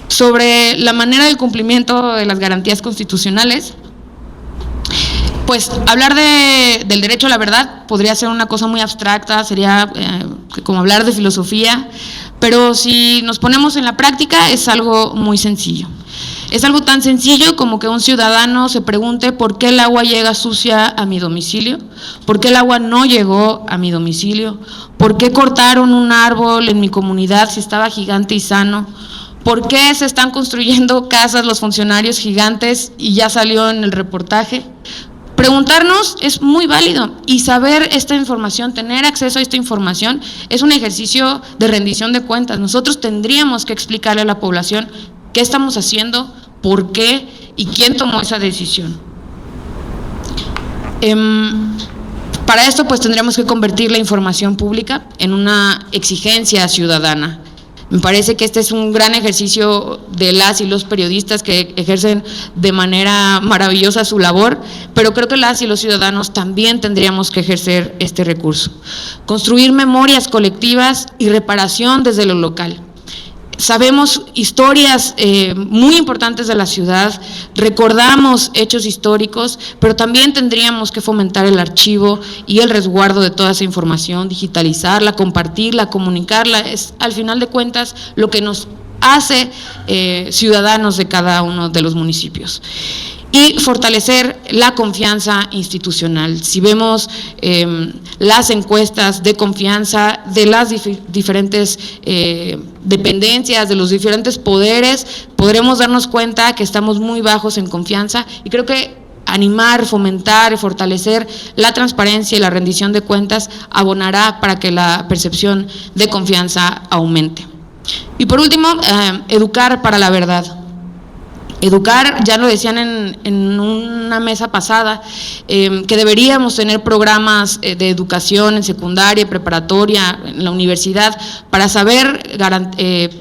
Sobre la manera del cumplimiento de las garantías constitucionales, Pues hablar del derecho a la verdad podría ser una cosa muy abstracta, sería como hablar de filosofía, pero si nos ponemos en la práctica es algo muy sencillo. Es algo tan sencillo como que un ciudadano se pregunte por qué el agua llega sucia a mi domicilio, por qué el agua no llegó a mi domicilio, por qué cortaron un árbol en mi comunidad si estaba gigante y sano, por qué se están construyendo casas los funcionarios gigantes y ya salió en el reportaje. Preguntarnos es muy válido y saber esta información, tener acceso a esta información es un ejercicio de rendición de cuentas. Nosotros tendríamos que explicarle a la población qué estamos haciendo, por qué y quién tomó esa decisión. Para esto pues tendríamos que convertir la información pública en una exigencia ciudadana. Me parece que este es un gran ejercicio de las y los periodistas que ejercen de manera maravillosa su labor, pero creo que las y los ciudadanos también tendríamos que ejercer este recurso. Construir memorias colectivas y reparación desde lo local. Sabemos historias muy importantes de la ciudad, recordamos hechos históricos, pero también tendríamos que fomentar el archivo y el resguardo de toda esa información, digitalizarla, compartirla, comunicarla. Es al final de cuentas lo que nos hace ciudadanos de cada uno de los municipios. Y fortalecer la confianza institucional. Si vemos las encuestas de confianza de las diferentes dependencias, de los diferentes poderes, podremos darnos cuenta que estamos muy bajos en confianza y creo que animar, fomentar y fortalecer la transparencia y la rendición de cuentas abonará para que la percepción de confianza aumente. Y por último, educar para la verdad. Educar, ya lo decían en una mesa pasada, que deberíamos tener programas de educación en secundaria, preparatoria, en la universidad, para saber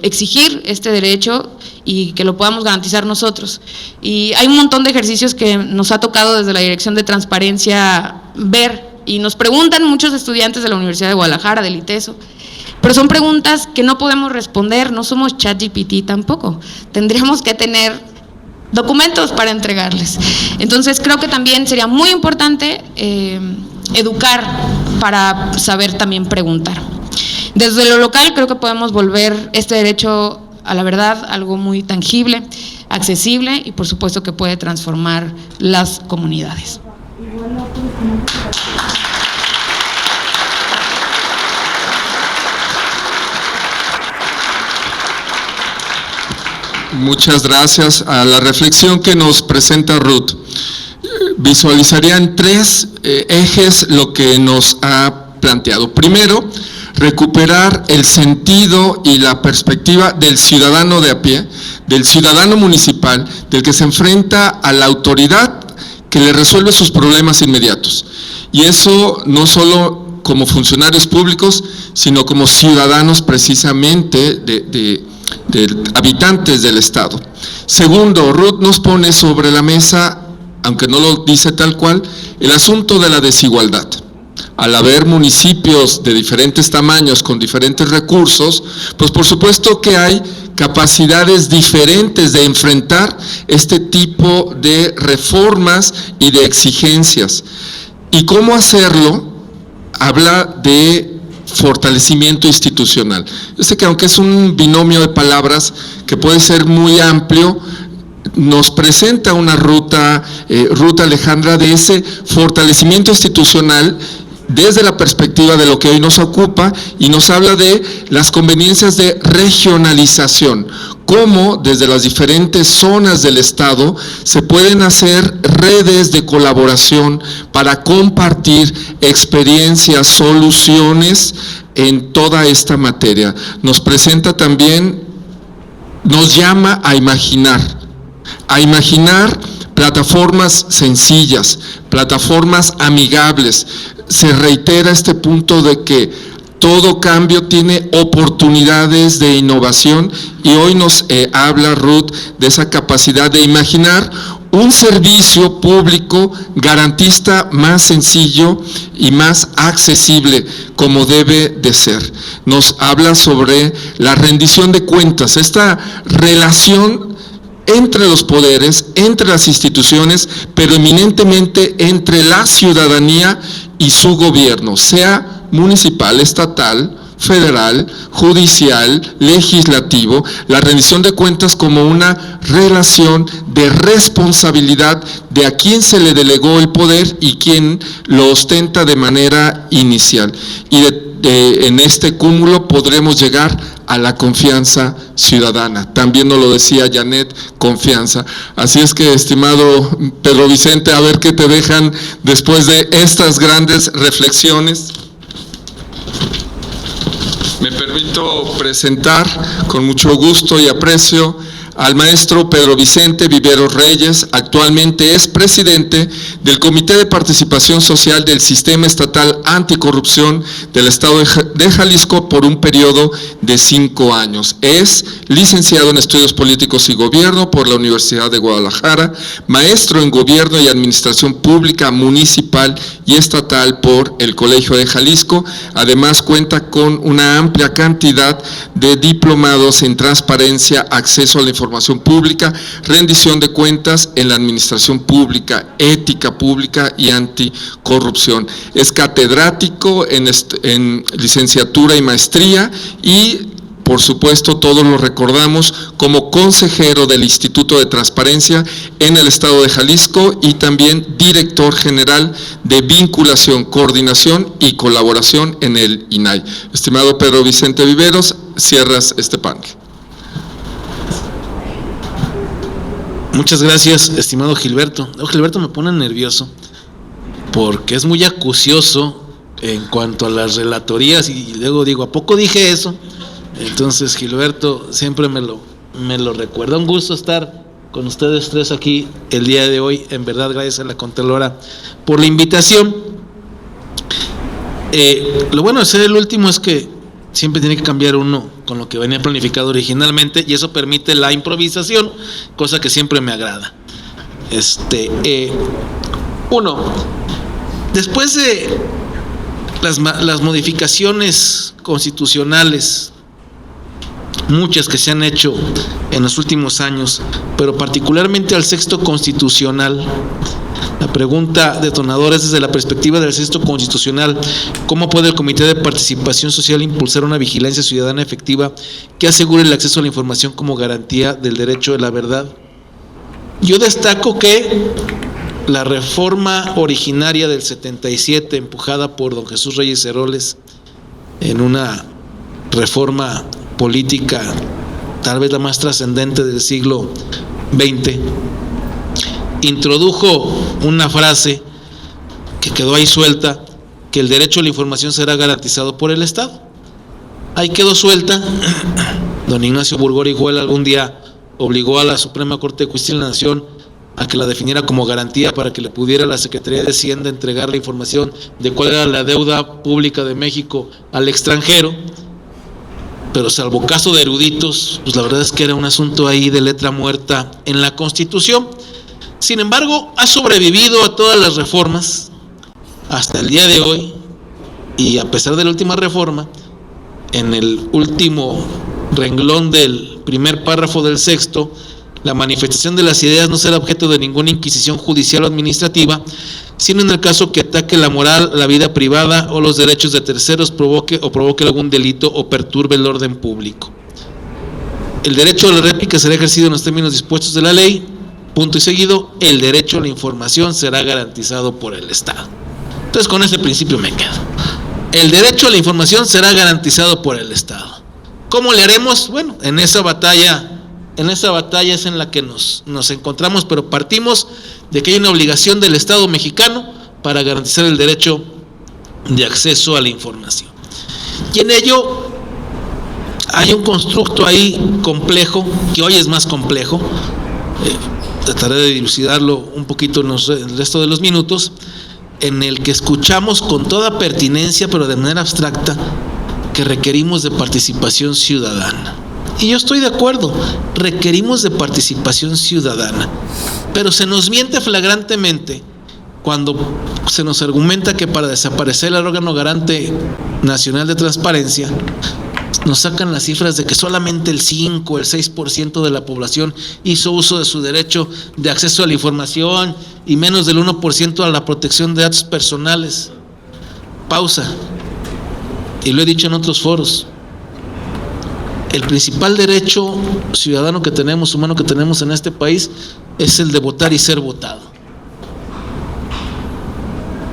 exigir este derecho y que lo podamos garantizar nosotros. Y hay un montón de ejercicios que nos ha tocado desde la Dirección de Transparencia ver, y nos preguntan muchos estudiantes de la Universidad de Guadalajara, del ITESO, pero son preguntas que no podemos responder, no somos ChatGPT tampoco, tendríamos que tener documentos para entregarles. Entonces creo que también sería muy importante educar para saber también preguntar. Desde lo local creo que podemos volver este derecho a la verdad algo muy tangible, accesible y por supuesto que puede transformar las comunidades. Muchas gracias. A la reflexión que nos presenta Ruth, visualizarían tres ejes lo que nos ha planteado. Primero, recuperar el sentido y la perspectiva del ciudadano de a pie, del ciudadano municipal, del que se enfrenta a la autoridad que le resuelve sus problemas inmediatos. Y eso no solo como funcionarios públicos, sino como ciudadanos precisamente de habitantes del Estado. Segundo, Ruth nos pone sobre la mesa, aunque no lo dice tal cual, el asunto de la desigualdad. Al haber municipios de diferentes tamaños, con diferentes recursos, pues por supuesto que hay capacidades diferentes de enfrentar este tipo de reformas y de exigencias. ¿Y cómo hacerlo? Habla de fortalecimiento institucional. Yo sé que aunque es un binomio de palabras que puede ser muy amplio, nos presenta una ruta Alejandra, de ese fortalecimiento institucional desde la perspectiva de lo que hoy nos ocupa, y nos habla de las conveniencias de regionalización, cómo desde las diferentes zonas del Estado se pueden hacer redes de colaboración para compartir experiencias, soluciones en toda esta materia. Nos presenta también, nos llama a imaginar plataformas sencillas, plataformas amigables. Se reitera este punto de que todo cambio tiene oportunidades de innovación, y hoy nos habla Ruth de esa capacidad de imaginar un servicio público garantista más sencillo y más accesible, como debe de ser. Nos habla sobre la rendición de cuentas, esta relación entre los poderes, entre las instituciones, pero eminentemente entre la ciudadanía y su gobierno, sea municipal, estatal, federal, judicial, legislativo, la rendición de cuentas como una relación de responsabilidad de a quién se le delegó el poder y quién lo ostenta de manera inicial. Y en este cúmulo podremos llegar a la confianza ciudadana. También nos lo decía Janet, confianza. Así es que, estimado Pedro Vicente, a ver qué te dejan después de estas grandes reflexiones. Me permito presentar con mucho gusto y aprecio al maestro Pedro Vicente Viveros Reyes. Actualmente es presidente del Comité de Participación Social del Sistema Estatal Anticorrupción del Estado de Jalisco por un periodo de 5 años. Es licenciado en Estudios Políticos y Gobierno por la Universidad de Guadalajara, maestro en Gobierno y Administración Pública Municipal y Estatal por el Colegio de Jalisco. Además cuenta con una amplia cantidad de diplomados en transparencia, acceso a la información pública, rendición de cuentas en la administración pública, ética pública y anticorrupción. Es catedrático en licenciatura y maestría y, por supuesto, todos lo recordamos como consejero del Instituto de Transparencia en el Estado de Jalisco y también director general de vinculación, coordinación y colaboración en el INAI. Estimado Pedro Vicente Viveros, cierras este panel. Muchas gracias, estimado Gilberto. Gilberto me pone nervioso porque es muy acucioso en cuanto a las relatorías y luego digo, ¿a poco dije eso? Entonces Gilberto siempre me lo recuerda. Un gusto estar con ustedes tres aquí el día de hoy. En verdad, gracias a la Contralora por la invitación. Lo bueno de ser el último es que siempre tiene que cambiar uno con lo que venía planificado originalmente y eso permite la improvisación, cosa que siempre me agrada. Después de las modificaciones constitucionales, muchas que se han hecho en los últimos años, pero particularmente al sexto constitucional, la pregunta detonadora es desde la perspectiva del sexto constitucional: ¿cómo puede el Comité de Participación Social impulsar una vigilancia ciudadana efectiva que asegure el acceso a la información como garantía del derecho de la verdad? Yo destaco que la reforma originaria del 77, empujada por don Jesús Reyes Heroles, en una reforma política tal vez la más trascendente del siglo XX, introdujo una frase que quedó ahí suelta, que el derecho a la información será garantizado por el Estado. Ahí quedó suelta. Don Ignacio Burgor Igual algún día obligó a la Suprema Corte de Justicia de la Nación a que la definiera como garantía para que le pudiera la Secretaría de Hacienda entregar la información de cuál era la deuda pública de México al extranjero. Pero salvo caso de eruditos, pues la verdad es que era un asunto ahí de letra muerta en la Constitución. Sin embargo, ha sobrevivido a todas las reformas hasta el día de hoy, y a pesar de la última reforma, en el último renglón del primer párrafo del sexto, la manifestación de las ideas no será objeto de ninguna inquisición judicial o administrativa, sino en el caso que ataque la moral, la vida privada o los derechos de terceros, provoque algún delito o perturbe el orden público. El derecho a la réplica será ejercido en los términos dispuestos de la ley. Punto y seguido, el derecho a la información será garantizado por el Estado. Entonces, con ese principio me quedo. El derecho a la información será garantizado por el Estado. ¿Cómo le haremos? Bueno, en esa batalla es en la que nos encontramos, pero partimos de que hay una obligación del Estado mexicano para garantizar el derecho de acceso a la información. Y en ello hay un constructo ahí complejo, que hoy es más complejo. Trataré de dilucidarlo un poquito en el resto de los minutos, en el que escuchamos con toda pertinencia, pero de manera abstracta, que requerimos de participación ciudadana. Y yo estoy de acuerdo, requerimos de participación ciudadana, pero se nos miente flagrantemente cuando se nos argumenta que para desaparecer el órgano garante nacional de transparencia nos sacan las cifras de que solamente el 5, el 6% de la población hizo uso de su derecho de acceso a la información y menos del 1% a la protección de datos personales. Pausa. Y lo he dicho en otros foros. El principal derecho ciudadano que tenemos, humano que tenemos en este país, es el de votar y ser votado.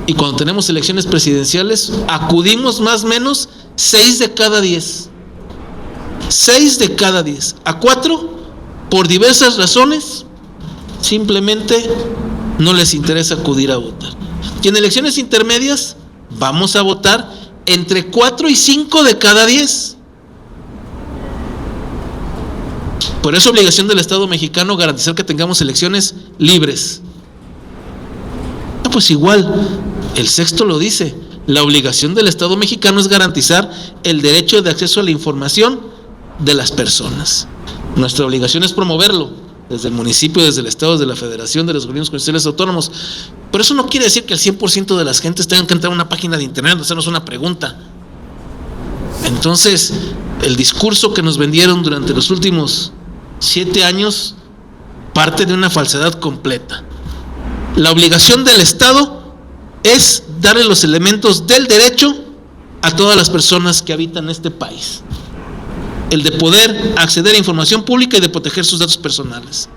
Y cuando tenemos elecciones presidenciales, acudimos más o menos 6 de cada 10. 6 de cada 10. A 4, por diversas razones, simplemente no les interesa acudir a votar. Y en elecciones intermedias, vamos a votar entre 4 y 5 de cada 10. Por eso, obligación del Estado mexicano garantizar que tengamos elecciones libres. Pues igual, el sexto lo dice, la obligación del Estado mexicano es garantizar el derecho de acceso a la información de las personas. Nuestra obligación es promoverlo, desde el municipio, desde el Estado, desde la Federación, de los gobiernos constitucionales autónomos. Pero eso no quiere decir que el 100% de las gentes tengan que entrar a una página de internet y hacernos una pregunta. Entonces, el discurso que nos vendieron durante los últimos 7 años parte de una falsedad completa. La obligación del Estado es darle los elementos del derecho a todas las personas que habitan este país. El de poder acceder a información pública y de proteger sus datos personales.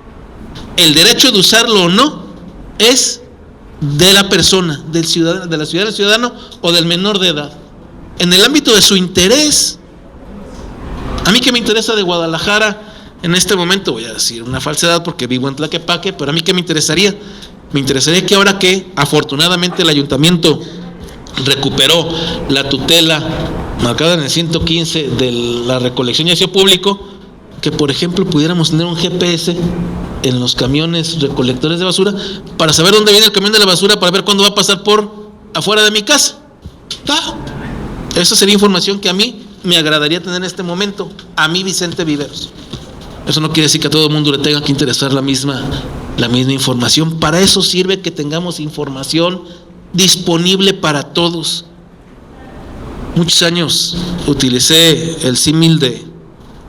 El derecho de usarlo o no es de la persona, del ciudadano, de la ciudadana, ciudadano o del menor de edad. En el ámbito de su interés. A mí que me interesa de Guadalajara, en este momento voy a decir una falsedad porque vivo en Tlaquepaque, pero a mí ¿qué me interesaría? Me interesaría que ahora que afortunadamente el ayuntamiento recuperó la tutela marcada en el 115 de la recolección y aseo público, que por ejemplo pudiéramos tener un GPS en los camiones recolectores de basura para saber dónde viene el camión de la basura, para ver cuándo va a pasar por afuera de mi casa. Esa sería información que a mí me agradaría tener en este momento, a mí Vicente Viveros. Eso no quiere decir que a todo el mundo le tenga que interesar la misma información. Para eso sirve que tengamos información disponible para todos. Muchos años utilicé el símil de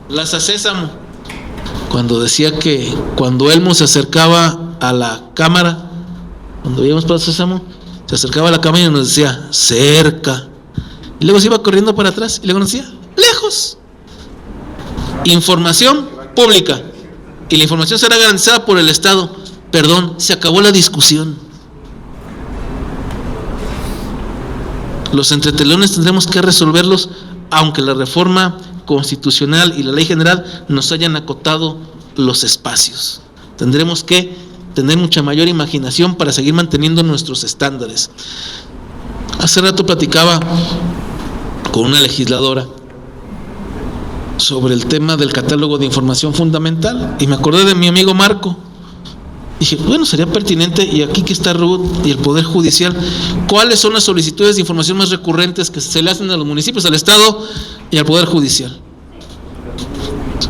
Plaza Sésamo, cuando decía que cuando Elmo se acercaba a la cámara, cuando veíamos Plaza Sésamo, se acercaba a la cámara y nos decía cerca, y luego se iba corriendo para atrás y luego nos decía lejos. Información pública, y la información será garantizada por el Estado. Perdón, se acabó la discusión. Los entretelones tendremos que resolverlos, aunque la reforma constitucional y la ley general nos hayan acotado los espacios. Tendremos que tener mucha mayor imaginación para seguir manteniendo nuestros estándares. Hace rato platicaba con una legisladora sobre el tema del catálogo de información fundamental y me acordé de mi amigo Marco. Dije, bueno, sería pertinente, y aquí que está Ruth y el Poder Judicial, ¿cuáles son las solicitudes de información más recurrentes que se le hacen a los municipios, al Estado y al Poder Judicial?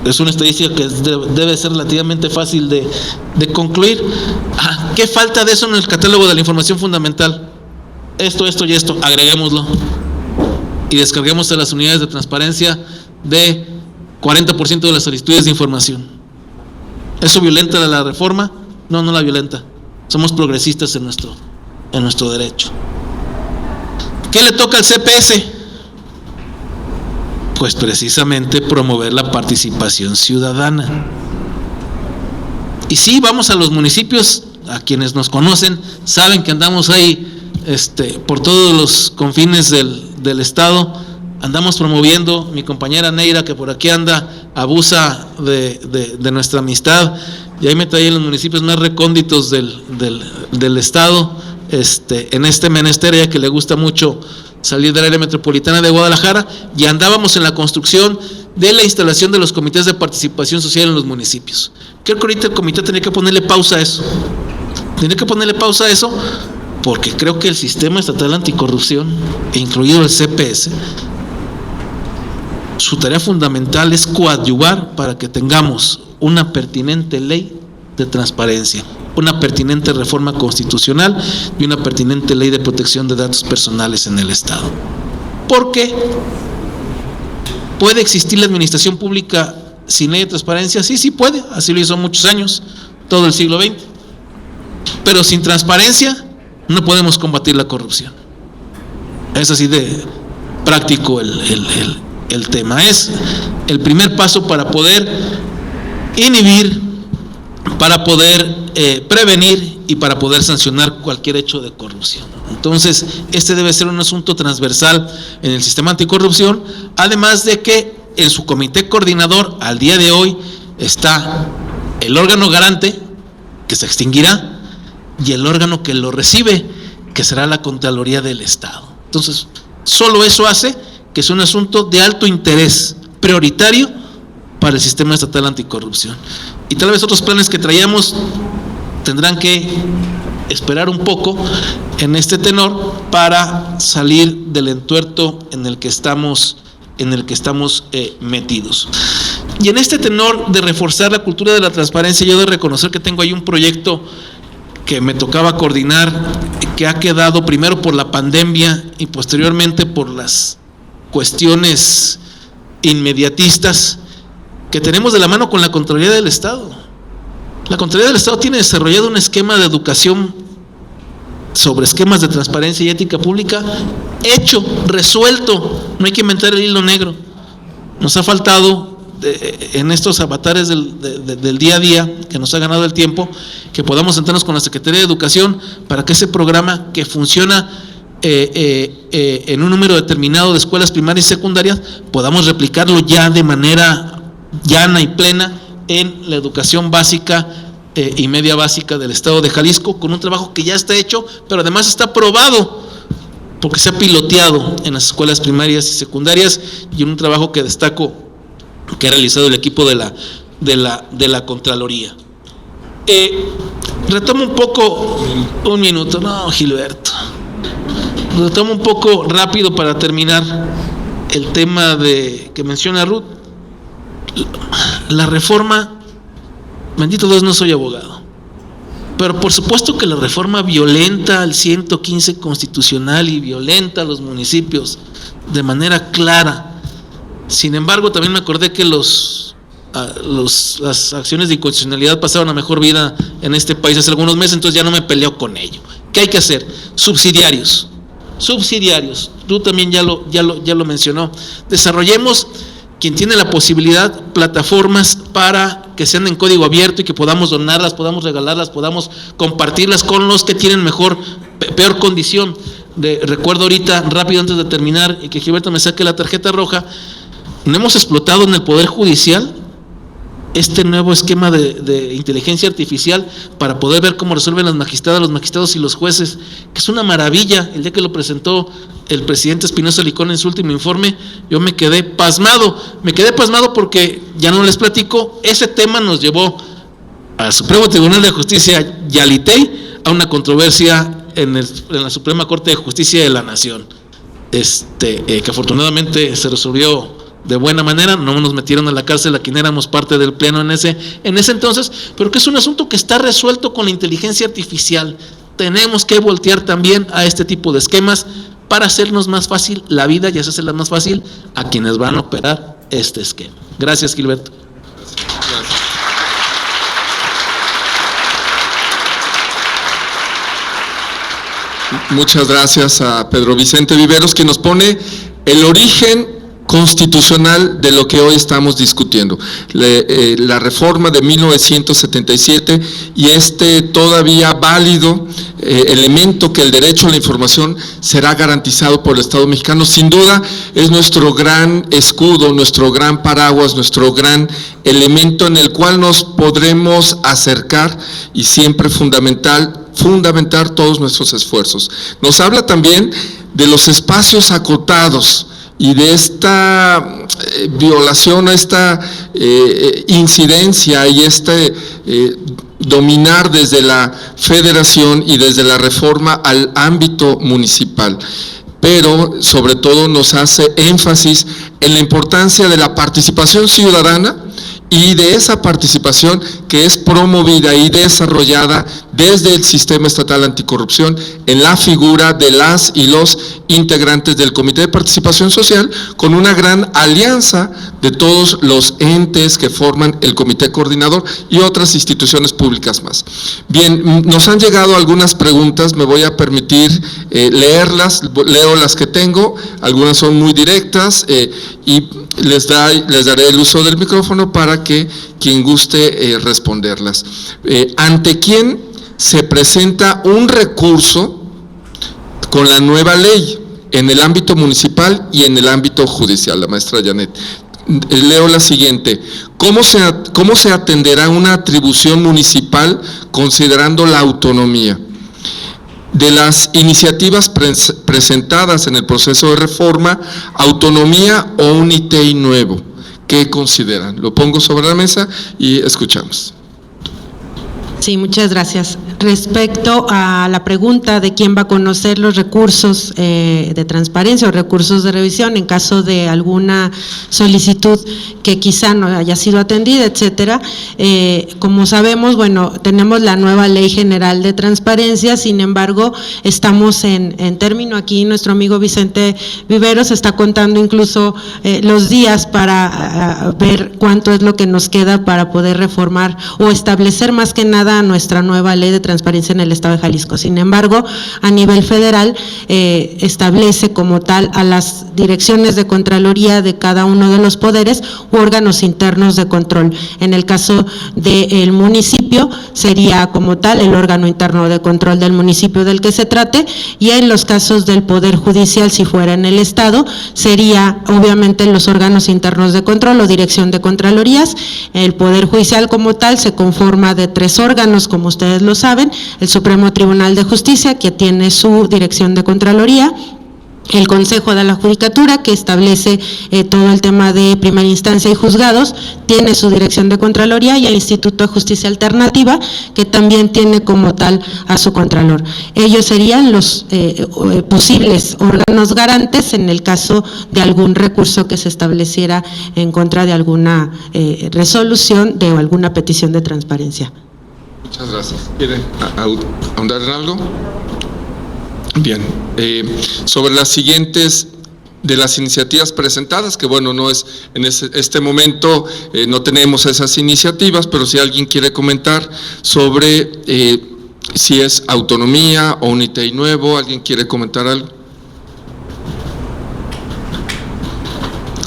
Es una estadística que debe ser relativamente fácil de concluir. ¿Qué falta de eso en el catálogo de la información fundamental? Esto y esto, agreguémoslo y descarguemos a las unidades de transparencia de 40% de las solicitudes de información. ¿Eso violenta la reforma? No, no la violenta. Somos progresistas en nuestro derecho. ¿Qué le toca al CPS? Pues precisamente promover la participación ciudadana. Y sí, vamos a los municipios, a quienes nos conocen, saben que andamos ahí por todos los confines del Estado, andamos promoviendo. Mi compañera Neira, que por aquí anda, abusa de nuestra amistad, y ahí me trae en los municipios más recónditos del Estado, en este menester, ya que le gusta mucho salir del área metropolitana de Guadalajara, y andábamos en la construcción de la instalación de los comités de participación social en los municipios. Creo que ahorita el comité tenía que ponerle pausa a eso. Porque creo que el sistema estatal anticorrupción, incluido el CPS, su tarea fundamental es coadyuvar para que tengamos una pertinente ley de transparencia, una pertinente reforma constitucional y una pertinente ley de protección de datos personales en el Estado. ¿Por qué? ¿Puede existir la administración pública sin ley de transparencia? Sí, sí puede, así lo hizo muchos años, todo el siglo XX. Pero sin transparencia no podemos combatir la corrupción. Es así de práctico el tema. Es el primer paso para poder inhibir, para poder prevenir y para poder sancionar cualquier hecho de corrupción. Entonces, este debe ser un asunto transversal en el sistema anticorrupción, además de que en su comité coordinador al día de hoy está el órgano garante, que se extinguirá, y el órgano que lo recibe, que será la Contraloría del Estado. Entonces, solo eso hace que es un asunto de alto interés, prioritario para el sistema estatal anticorrupción. Y tal vez otros planes que traíamos tendrán que esperar un poco en este tenor para salir del entuerto en el que estamos metidos. Y en este tenor de reforzar la cultura de la transparencia, yo he de reconocer que tengo ahí un proyecto que me tocaba coordinar, que ha quedado primero por la pandemia y posteriormente por las cuestiones inmediatistas que tenemos de la mano con la Contraloría del Estado. La Contraloría del Estado tiene desarrollado un esquema de educación sobre esquemas de transparencia y ética pública hecho, resuelto, no hay que inventar el hilo negro. Nos ha faltado en estos avatares del día a día, que nos ha ganado el tiempo, que podamos sentarnos con la Secretaría de Educación para que ese programa que funciona en un número determinado de escuelas primarias y secundarias, podamos replicarlo ya de manera llana y plena en la educación básica y media básica del estado de Jalisco, con un trabajo que ya está hecho, pero además está aprobado, porque se ha piloteado en las escuelas primarias y secundarias, y un trabajo que destaco que ha realizado el equipo de la Contraloría. Retomo un poco, un minuto, no, Gilberto, retomo un poco rápido para terminar el tema que menciona Ruth. La reforma, bendito Dios, no soy abogado, pero por supuesto que la reforma violenta al 115 constitucional y violenta a los municipios de manera clara. Sin embargo, también me acordé que las acciones de inconstitucionalidad pasaron a mejor vida en este país hace algunos meses, entonces ya no me peleo con ello. ¿Qué hay que hacer? Subsidiarios. Tú también ya lo mencionó. Desarrollemos, quien tiene la posibilidad, plataformas para que sean en código abierto y que podamos donarlas, podamos regalarlas, podamos compartirlas con los que tienen peor condición. Recuerdo ahorita, rápido antes de terminar, y que Gilberto me saque la tarjeta roja, no hemos explotado en el Poder Judicial este nuevo esquema de inteligencia artificial para poder ver cómo resuelven las magistradas, los magistrados y los jueces, que es una maravilla. El día que lo presentó el presidente Espinosa Licón en su último informe, yo me quedé pasmado porque, ya no les platico, ese tema nos llevó al Supremo Tribunal de Justicia Yalitey a una controversia en la Suprema Corte de Justicia de la Nación, que afortunadamente se resolvió de buena manera, no nos metieron a la cárcel a quien éramos parte del pleno en ese entonces, pero que es un asunto que está resuelto con la inteligencia artificial. Tenemos que voltear también a este tipo de esquemas para hacernos más fácil la vida y hacerla más fácil a quienes van a operar este esquema. Gracias, Gilberto. Muchas gracias a Pedro Vicente Viveros, que nos pone el origen constitucional de lo que hoy estamos discutiendo, la reforma de 1977 y todavía válido elemento que el derecho a la información será garantizado por el Estado mexicano. Sin duda es nuestro gran escudo, nuestro gran paraguas, nuestro gran elemento en el cual nos podremos acercar y siempre fundamentar todos nuestros esfuerzos. Nos habla también de los espacios acotados y de esta violación, esta incidencia y dominar desde la federación y desde la reforma al ámbito municipal. Pero sobre todo nos hace énfasis en la importancia de la participación ciudadana y de esa participación que es promovida y desarrollada desde el Sistema Estatal Anticorrupción en la figura de las y los integrantes del Comité de Participación Social, con una gran alianza de todos los entes que forman el Comité Coordinador y otras instituciones públicas más. Bien, nos han llegado algunas preguntas, me voy a permitir leerlas, leo las que tengo, algunas son muy directas y les daré el uso del micrófono para que quien guste responderlas. ¿Ante quién se presenta un recurso con la nueva ley en el ámbito municipal y en el ámbito judicial? La maestra Janet. Leo la siguiente. ¿Cómo se atenderá una atribución municipal considerando la autonomía? De las iniciativas presentadas en el proceso de reforma, autonomía o un ITEI nuevo, ¿qué consideran? Lo pongo sobre la mesa y escuchamos. Sí, muchas gracias. Respecto a la pregunta de quién va a conocer los recursos de transparencia o recursos de revisión en caso de alguna solicitud que quizá no haya sido atendida, etcétera, como sabemos, bueno, tenemos la nueva Ley General de Transparencia, sin embargo, estamos en término aquí, nuestro amigo Vicente Viveros está contando incluso los días para ver cuánto es lo que nos queda para poder reformar o establecer más que nada nuestra nueva ley de transparencia en el Estado de Jalisco. Sin embargo, a nivel federal establece como tal a las direcciones de Contraloría de cada uno de los poderes u órganos internos de control. En el caso del municipio sería como tal el órgano interno de control del municipio del que se trate, y en los casos del Poder Judicial, si fuera en el Estado, sería obviamente los órganos internos de control o dirección de Contralorías. El Poder Judicial como tal se conforma de 3 órganos, como ustedes lo saben: el Supremo Tribunal de Justicia, que tiene su dirección de Contraloría; el Consejo de la Judicatura, que establece todo el tema de primera instancia y juzgados, tiene su dirección de Contraloría; y el Instituto de Justicia Alternativa, que también tiene como tal a su Contralor. Ellos serían los posibles órganos garantes en el caso de algún recurso que se estableciera en contra de alguna resolución de alguna petición de transparencia. Muchas gracias. ¿Quieren ahondar en algo? Bien, sobre las siguientes de las iniciativas presentadas, que bueno, no es en este momento, no tenemos esas iniciativas, pero si alguien quiere comentar sobre si es autonomía o un ITEI nuevo, ¿alguien quiere comentar algo?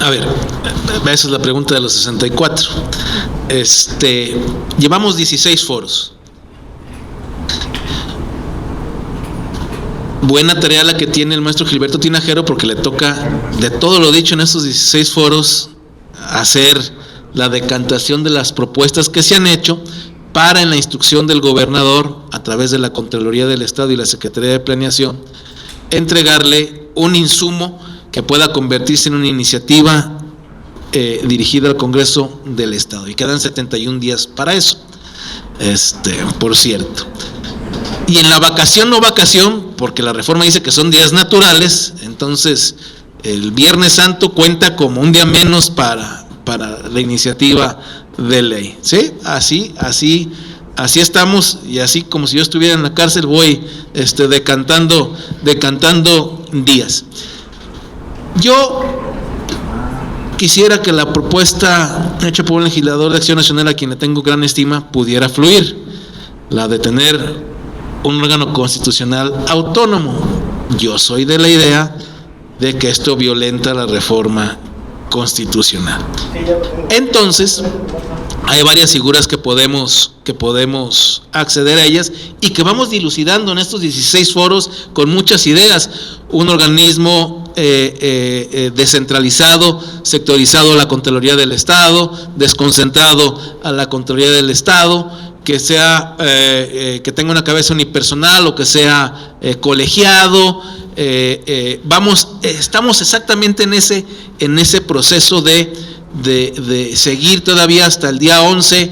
A ver, esa es la pregunta de los 64. Llevamos 16 foros. Buena tarea la que tiene el maestro Gilberto Tinajero, porque le toca, de todo lo dicho en estos 16 foros, hacer la decantación de las propuestas que se han hecho para, en la instrucción del gobernador, a través de la Contraloría del Estado y la Secretaría de Planeación, entregarle un insumo que pueda convertirse en una iniciativa dirigida al Congreso del Estado. Y quedan 71 días para eso, por cierto. Y en la vacación, no vacación, porque la reforma dice que son días naturales, entonces el Viernes Santo cuenta como un día menos para la iniciativa de ley. ¿Sí? Así estamos, y así como si yo estuviera en la cárcel voy decantando días. Yo quisiera que la propuesta hecha por un legislador de Acción Nacional, a quien le tengo gran estima, pudiera fluir, la de tener un órgano constitucional autónomo. Yo soy de la idea de que esto violenta la reforma constitucional. Entonces, hay varias figuras que podemos acceder a ellas y que vamos dilucidando en estos 16 foros con muchas ideas. Un organismo descentralizado, sectorizado a la Contraloría del Estado, desconcentrado a la Contraloría del Estado, que sea que tenga una cabeza unipersonal o que sea colegiado. Estamos exactamente en ese proceso de seguir todavía hasta el día 11,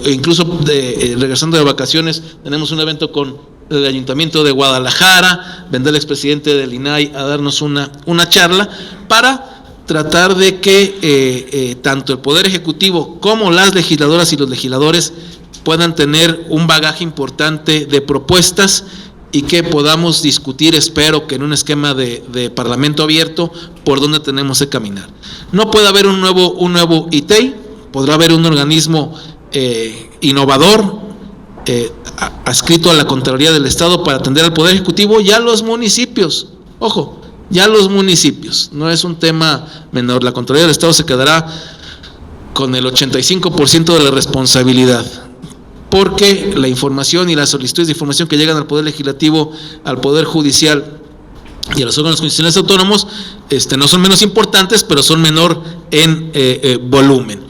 incluso regresando de vacaciones, tenemos un evento con el Ayuntamiento de Guadalajara, vendrá el expresidente del INAI a darnos una charla para tratar de que tanto el Poder Ejecutivo como las legisladoras y los legisladores puedan tener un bagaje importante de propuestas y que podamos discutir, espero que en un esquema de parlamento abierto, por dónde tenemos que caminar. No puede haber un nuevo ITEI, podrá haber un organismo innovador, adscrito a la Contraloría del Estado para atender al Poder Ejecutivo y a los municipios. Ojo, ya los municipios, no es un tema menor. La Contraloría del Estado se quedará con el 85% de la responsabilidad, porque la información y las solicitudes de información que llegan al Poder Legislativo, al Poder Judicial y a los órganos constitucionales autónomos no son menos importantes, pero son menor en volumen.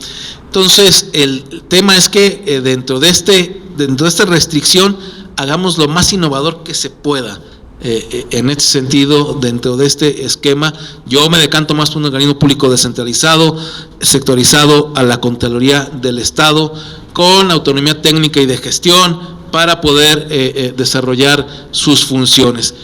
Entonces, el tema es que dentro de esta restricción hagamos lo más innovador que se pueda. En este sentido, dentro de este esquema, yo me decanto más por un organismo público descentralizado, sectorizado a la Contraloría del Estado, con autonomía técnica y de gestión para poder desarrollar sus funciones.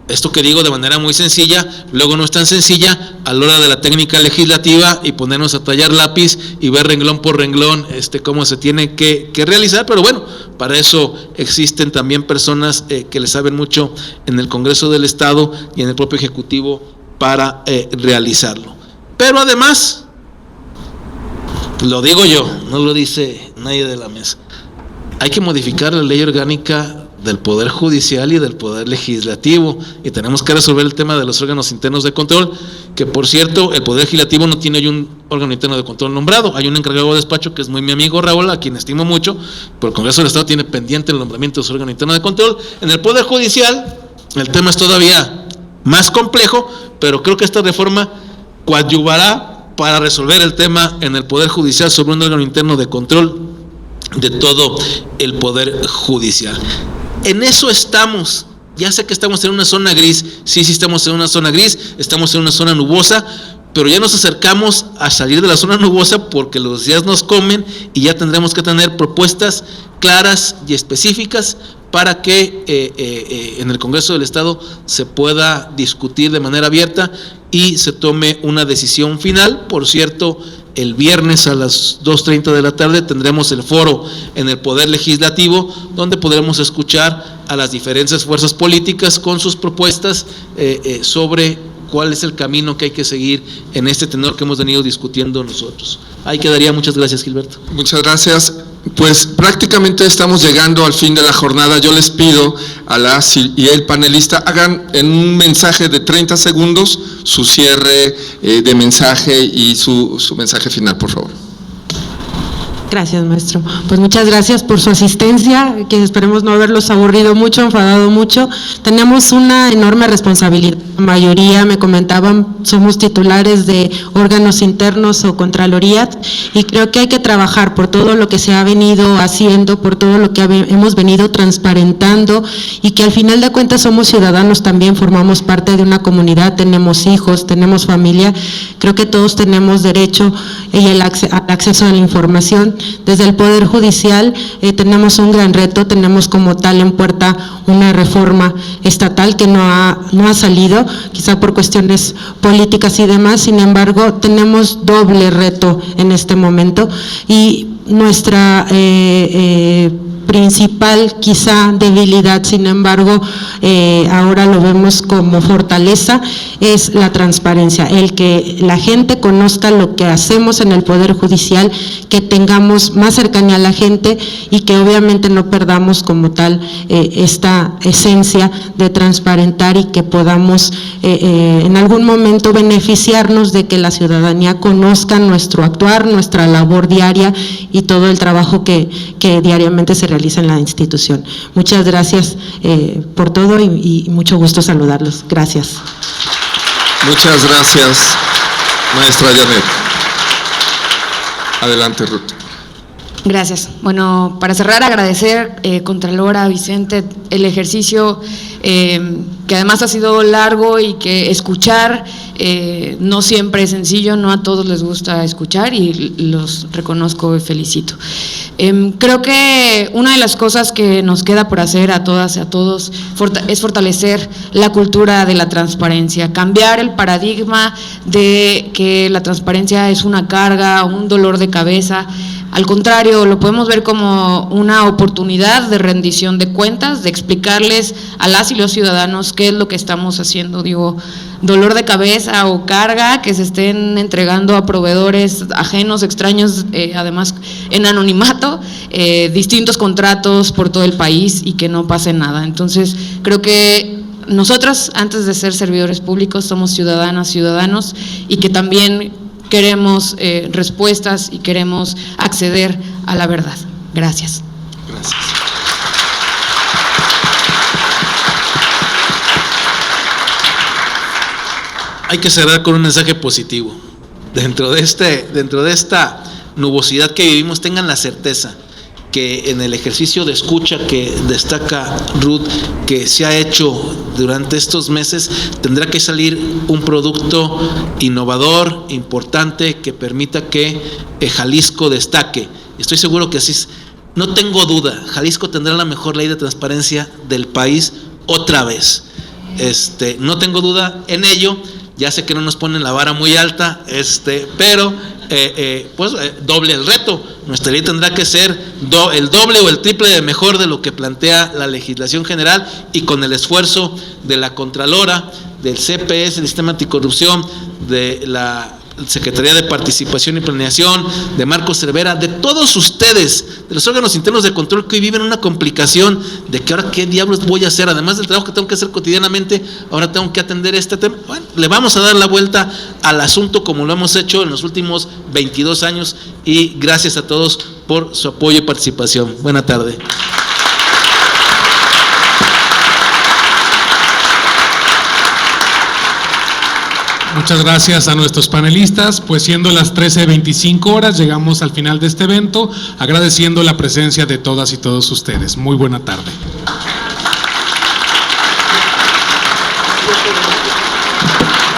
Esto que digo de manera muy sencilla, luego no es tan sencilla a la hora de la técnica legislativa y ponernos a tallar lápiz y ver renglón por renglón cómo se tiene que realizar, pero bueno, para eso existen también personas que le saben mucho en el Congreso del Estado y en el propio Ejecutivo para realizarlo. Pero además, lo digo yo, no lo dice nadie de la mesa, hay que modificar la ley orgánica del Poder Judicial y del Poder Legislativo, y tenemos que resolver el tema de los órganos internos de control, que por cierto, el Poder Legislativo no tiene hoy un órgano interno de control nombrado, hay un encargado de despacho que es muy mi amigo Raúl, a quien estimo mucho, pero el Congreso del Estado tiene pendiente el nombramiento de su órgano interno de control. En el Poder Judicial, el tema es todavía más complejo, pero creo que esta reforma coadyuvará para resolver el tema en el Poder Judicial sobre un órgano interno de control de todo el Poder Judicial. En eso estamos. Ya sé que estamos en una zona gris, sí estamos en una zona gris, estamos en una zona nubosa, pero ya nos acercamos a salir de la zona nubosa porque los días nos comen y ya tendremos que tener propuestas claras y específicas para que en el Congreso del Estado se pueda discutir de manera abierta y se tome una decisión final. Por cierto, el viernes a las 2:30 de la tarde tendremos el foro en el Poder Legislativo, donde podremos escuchar a las diferentes fuerzas políticas con sus propuestas sobre cuál es el camino que hay que seguir en este tenor que hemos venido discutiendo nosotros. Ahí quedaría. Muchas gracias, Gilberto. Muchas gracias. Pues prácticamente estamos llegando al fin de la jornada. Yo les pido a las y el panelista hagan en un mensaje de 30 segundos su cierre de mensaje y su mensaje final, por favor. Gracias, maestro. Pues muchas gracias por su asistencia, que esperemos no haberlos aburrido mucho, enfadado mucho. Tenemos una enorme responsabilidad. La mayoría, me comentaban, somos titulares de órganos internos o Contraloría, y creo que hay que trabajar por todo lo que se ha venido haciendo, por todo lo que hemos venido transparentando, y que al final de cuentas somos ciudadanos también, formamos parte de una comunidad, tenemos hijos, tenemos familia. Creo que todos tenemos derecho al acceso a la información. Desde el Poder Judicial tenemos un gran reto, tenemos como tal en puerta una reforma estatal que no ha salido, quizá por cuestiones políticas y demás. Sin embargo, tenemos doble reto en este momento, y nuestra principal quizá debilidad, sin embargo, ahora lo vemos como fortaleza, es la transparencia, el que la gente conozca lo que hacemos en el Poder Judicial, que tengamos más cercanía a la gente y que obviamente no perdamos como tal esta esencia de transparentar, y que podamos en algún momento beneficiarnos de que la ciudadanía conozca nuestro actuar, nuestra labor diaria y todo el trabajo que diariamente se realiza en la institución. Muchas gracias por todo y mucho gusto saludarlos. Gracias. Muchas gracias, maestra Janet. Adelante, Ruth. Gracias. Bueno, para cerrar, agradecer, Contralora, Vicente, el ejercicio que además ha sido largo y que escuchar no siempre es sencillo, no a todos les gusta escuchar y los reconozco y felicito. Creo que una de las cosas que nos queda por hacer a todas y a todos es fortalecer la cultura de la transparencia, cambiar el paradigma de que la transparencia es una carga, un dolor de cabeza. Al contrario, lo podemos ver como una oportunidad de rendición de cuentas, de explicarles a las y los ciudadanos qué es lo que estamos haciendo. Digo, dolor de cabeza o carga que se estén entregando a proveedores ajenos, extraños, además en anonimato, distintos contratos por todo el país y que no pase nada. Entonces, creo que nosotros, antes de ser servidores públicos, somos ciudadanas, ciudadanos, y que también queremos respuestas y queremos acceder a la verdad. Gracias. Gracias. Hay que cerrar con un mensaje positivo. Dentro de esta nubosidad que vivimos, tengan la certeza que en el ejercicio de escucha que destaca Ruth, que se ha hecho durante estos meses, tendrá que salir un producto innovador, importante, que permita que Jalisco destaque. Estoy seguro que así es. No tengo duda, Jalisco tendrá la mejor ley de transparencia del país otra vez. No tengo duda en ello. Ya sé que no nos ponen la vara muy alta, pero doble el reto. Nuestra ley tendrá que ser el doble o el triple de mejor de lo que plantea la legislación general, y con el esfuerzo de la Contralora, del CPS, del Sistema Anticorrupción, de la Secretaría de Participación y Planeación, de Marcos Cervera, de todos ustedes, de los órganos internos de control que hoy viven una complicación de que ahora qué diablos voy a hacer, además del trabajo que tengo que hacer cotidianamente, ahora tengo que atender este tema. Bueno, le vamos a dar la vuelta al asunto como lo hemos hecho en los últimos 22 años, y gracias a todos por su apoyo y participación. Buena tarde. Muchas gracias a nuestros panelistas. Pues siendo las 13:25 horas, llegamos al final de este evento, agradeciendo la presencia de todas y todos ustedes. Muy buena tarde.